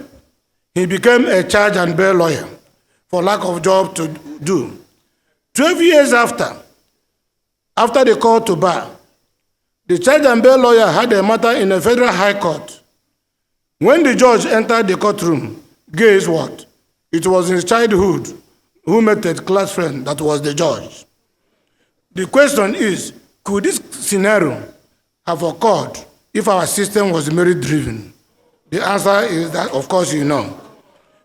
he became a charge and bail lawyer for lack of job to do. 12 years after the call to bar, the charge and bail lawyer had a matter in a federal high court. When the judge entered the courtroom, guess what? It was his childhood who met a class friend that was the judge. The question is, could this scenario have occurred if our system was merit-driven? The answer is that, of course, you know.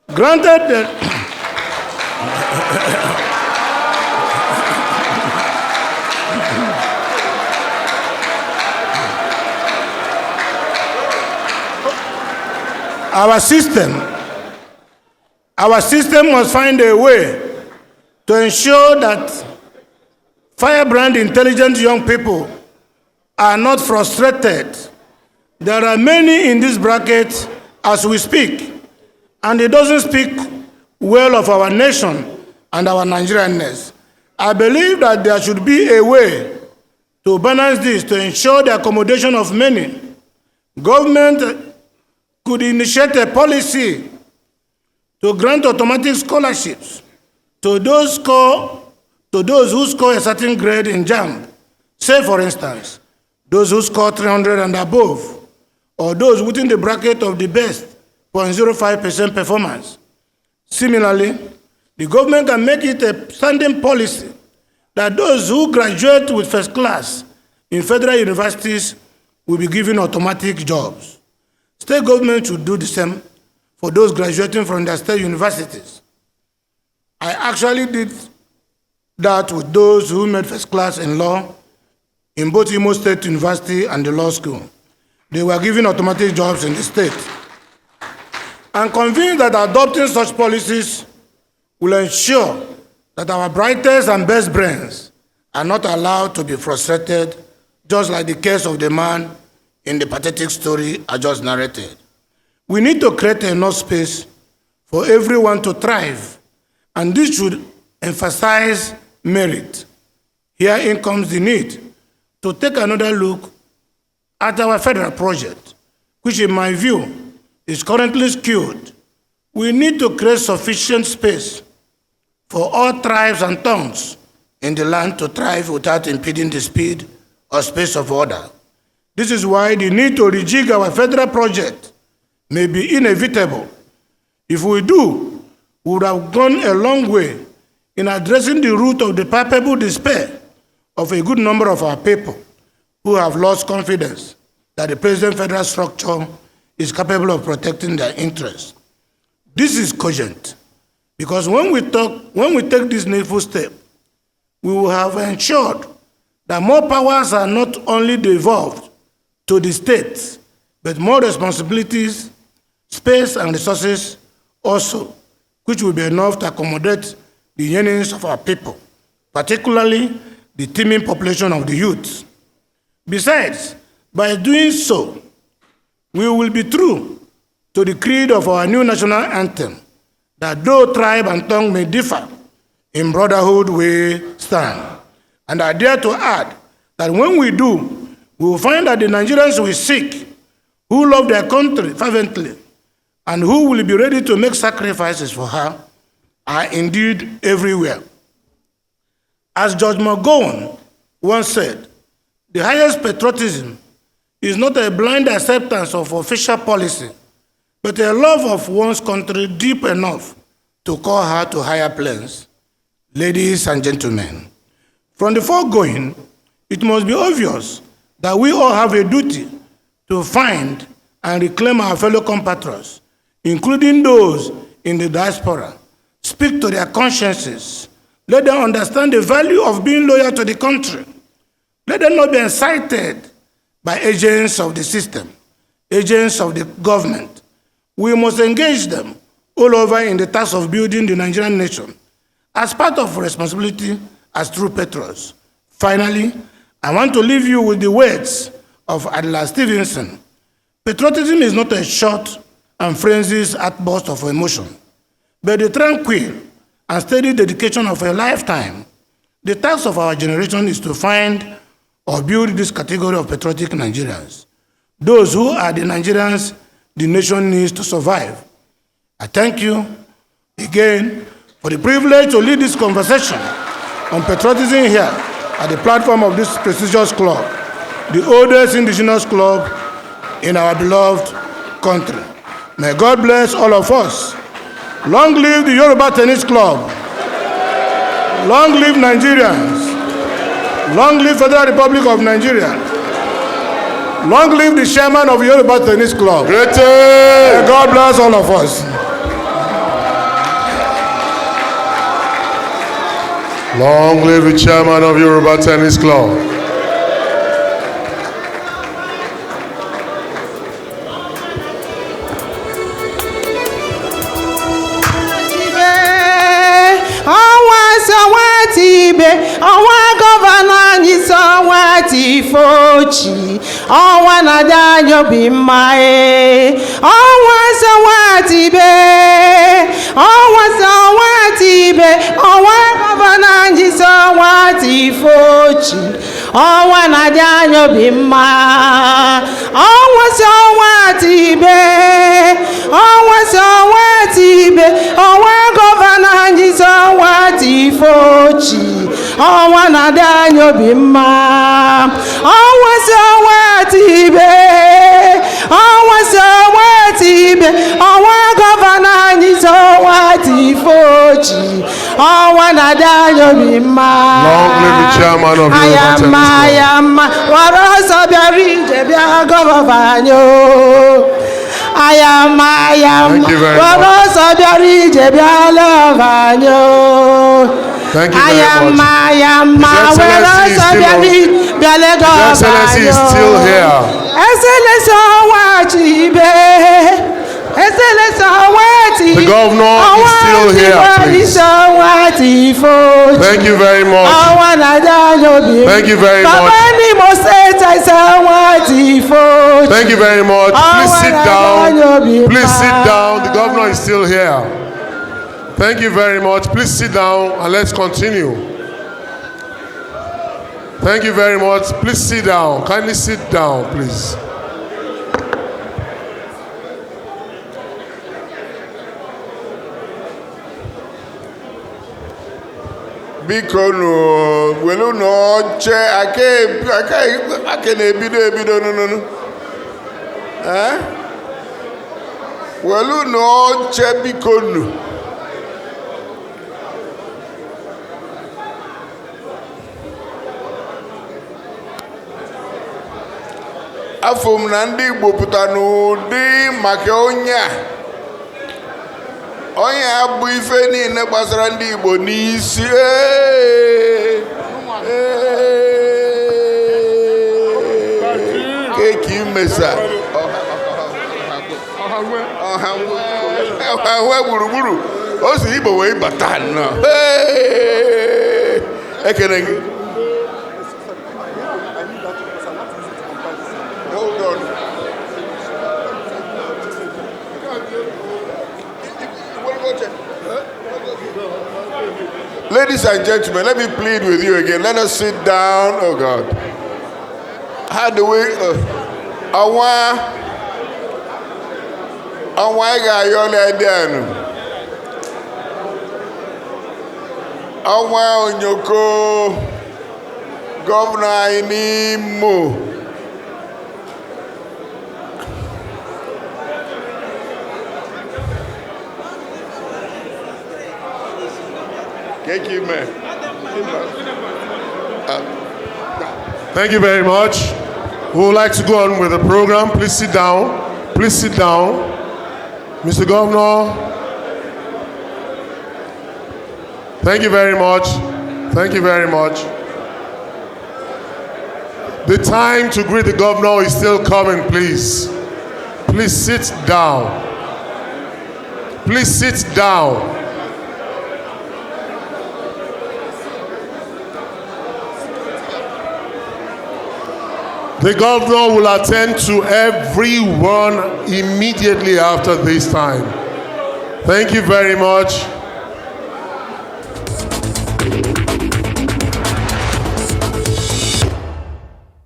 Granted that our system must find a way to ensure that firebrand, intelligent young people are not frustrated. There are many in this bracket as we speak, and it doesn't speak well of our nation and our Nigerianness. I believe that there should be a way to balance this to ensure the accommodation of many. Government could initiate a policy to grant automatic scholarships to those who score a certain grade in JAMB. Say, for instance, those who score 300 and above, or those within the bracket of the best 0.05% performance. Similarly, the government can make it a standing policy that those who graduate with first class in federal universities will be given automatic jobs. State government should do the same for those graduating from their state universities. I actually did that with those who made first class in law in both Imo State University and the law school. They were given automatic jobs in the state. I'm convinced that adopting such policies will ensure that our brightest and best brains are not allowed to be frustrated, just like the case of the man in the pathetic story I just narrated. We need to create enough space for everyone to thrive, and this should emphasize merit. Herein comes the need to take another look at our federal project, which in my view is currently skewed. We need to create sufficient space for all tribes and tongues in the land to thrive without impeding the speed or space of order. This is why the need to rejig our federal project may be inevitable. If we do, we would have gone a long way in addressing the root of the palpable despair of a good number of our people who have lost confidence that the present federal structure is capable of protecting their interests. This is cogent, because when we take this needful step, we will have ensured that more powers are not only devolved to the states, but more responsibilities, space, and resources also, which will be enough to accommodate the yearnings of our people, particularly the teeming population of the youth. Besides, by doing so, we will be true to the creed of our new national anthem, that though tribe and tongue may differ, in brotherhood we stand. And I dare to add that when we do, we will find that the Nigerians we seek, who love their country fervently, and who will be ready to make sacrifices for her, are indeed everywhere. As George McGowan once said, the highest patriotism is not a blind acceptance of official policy, but a love of one's country deep enough to call her to higher planes. Ladies and gentlemen, from the foregoing, it must be obvious that we all have a duty to find and reclaim our fellow compatriots, including those in the diaspora. Speak to their consciences. Let them understand the value of being loyal to the country. Let them not be incited by agents of the system, agents of the government. We must engage them all over in the task of building the Nigerian nation as part of responsibility as true patriots. Finally, I want to leave you with the words of Adela Stevenson. Patriotism is not a short and frenzied outburst of emotion, but the tranquil and steady dedication of a lifetime. The task of our generation is to find or build this category of patriotic Nigerians, those who are the Nigerians the nation needs to survive. I thank you again for the privilege to lead this conversation on patriotism here at the platform of this prestigious club, the oldest indigenous club in our beloved country. May God bless all of us. Long live the Yoruba Tennis Club. Long live Nigerians. Long live Federal Republic of Nigeria. Long live the chairman of Yoruba Tennis Club. May God bless all of us. Long live the chairman of Yoruba Tennis Club. Ọnwa gọvanọ anyị sọ nwa ti ifochi ọnwa na-ada anya obi mma ọnwa sawatibe ọnwa sawatibe ọnwa gọvanọ anyị sawati ifochi ọnwa na-ada anya obi mma ọnwa sawatibe ọnwa sawatibe ọnwa gọvanọ anyị sawati ifochi ọnwa na-ada anya obi mma ọnwa sawatibe ọnwa sawatibe ọnwa gọvanọ anyị sawati ifochi ọnwa na-ada anya obi mma ayama ayama wara ọsọ bịara ije bịa gọvanọ anyị ayama ayama wara ọsọ bịara ije bịa lọva anyị Thank you very much. His Excellency is still here. The governor is still here, please. Thank you very much. Thank you very much. Thank you very much. Please sit down. Please sit down. The governor is still here. Thank you very much. Please sit down and let's continue. Thank you very much. Please sit down. Kindly sit down, please. Biko no, welu no che ake na ebido no. Welu no che biko no. Afọ m na ndị Igbo pụta n'ụdị maka onye a bụ ife niile gbasara ndị Igbo n'isi keki imesa ọha gburugburu o si Igbo wee bata nnọọ ekene gị. Ladies and gentlemen, let me plead with you again. Let us sit down. Oh God. How do we? Awa ga yole dianu. Awa onyoko governor Imo. Thank you very much. We would like to go on with the program. Please sit down. Please sit down. Mr. Governor. Thank you very much. Thank you very much. The time to greet the governor is still coming, please. Please sit down. Please sit down. The governor will attend to everyone immediately after this time. Thank you very much.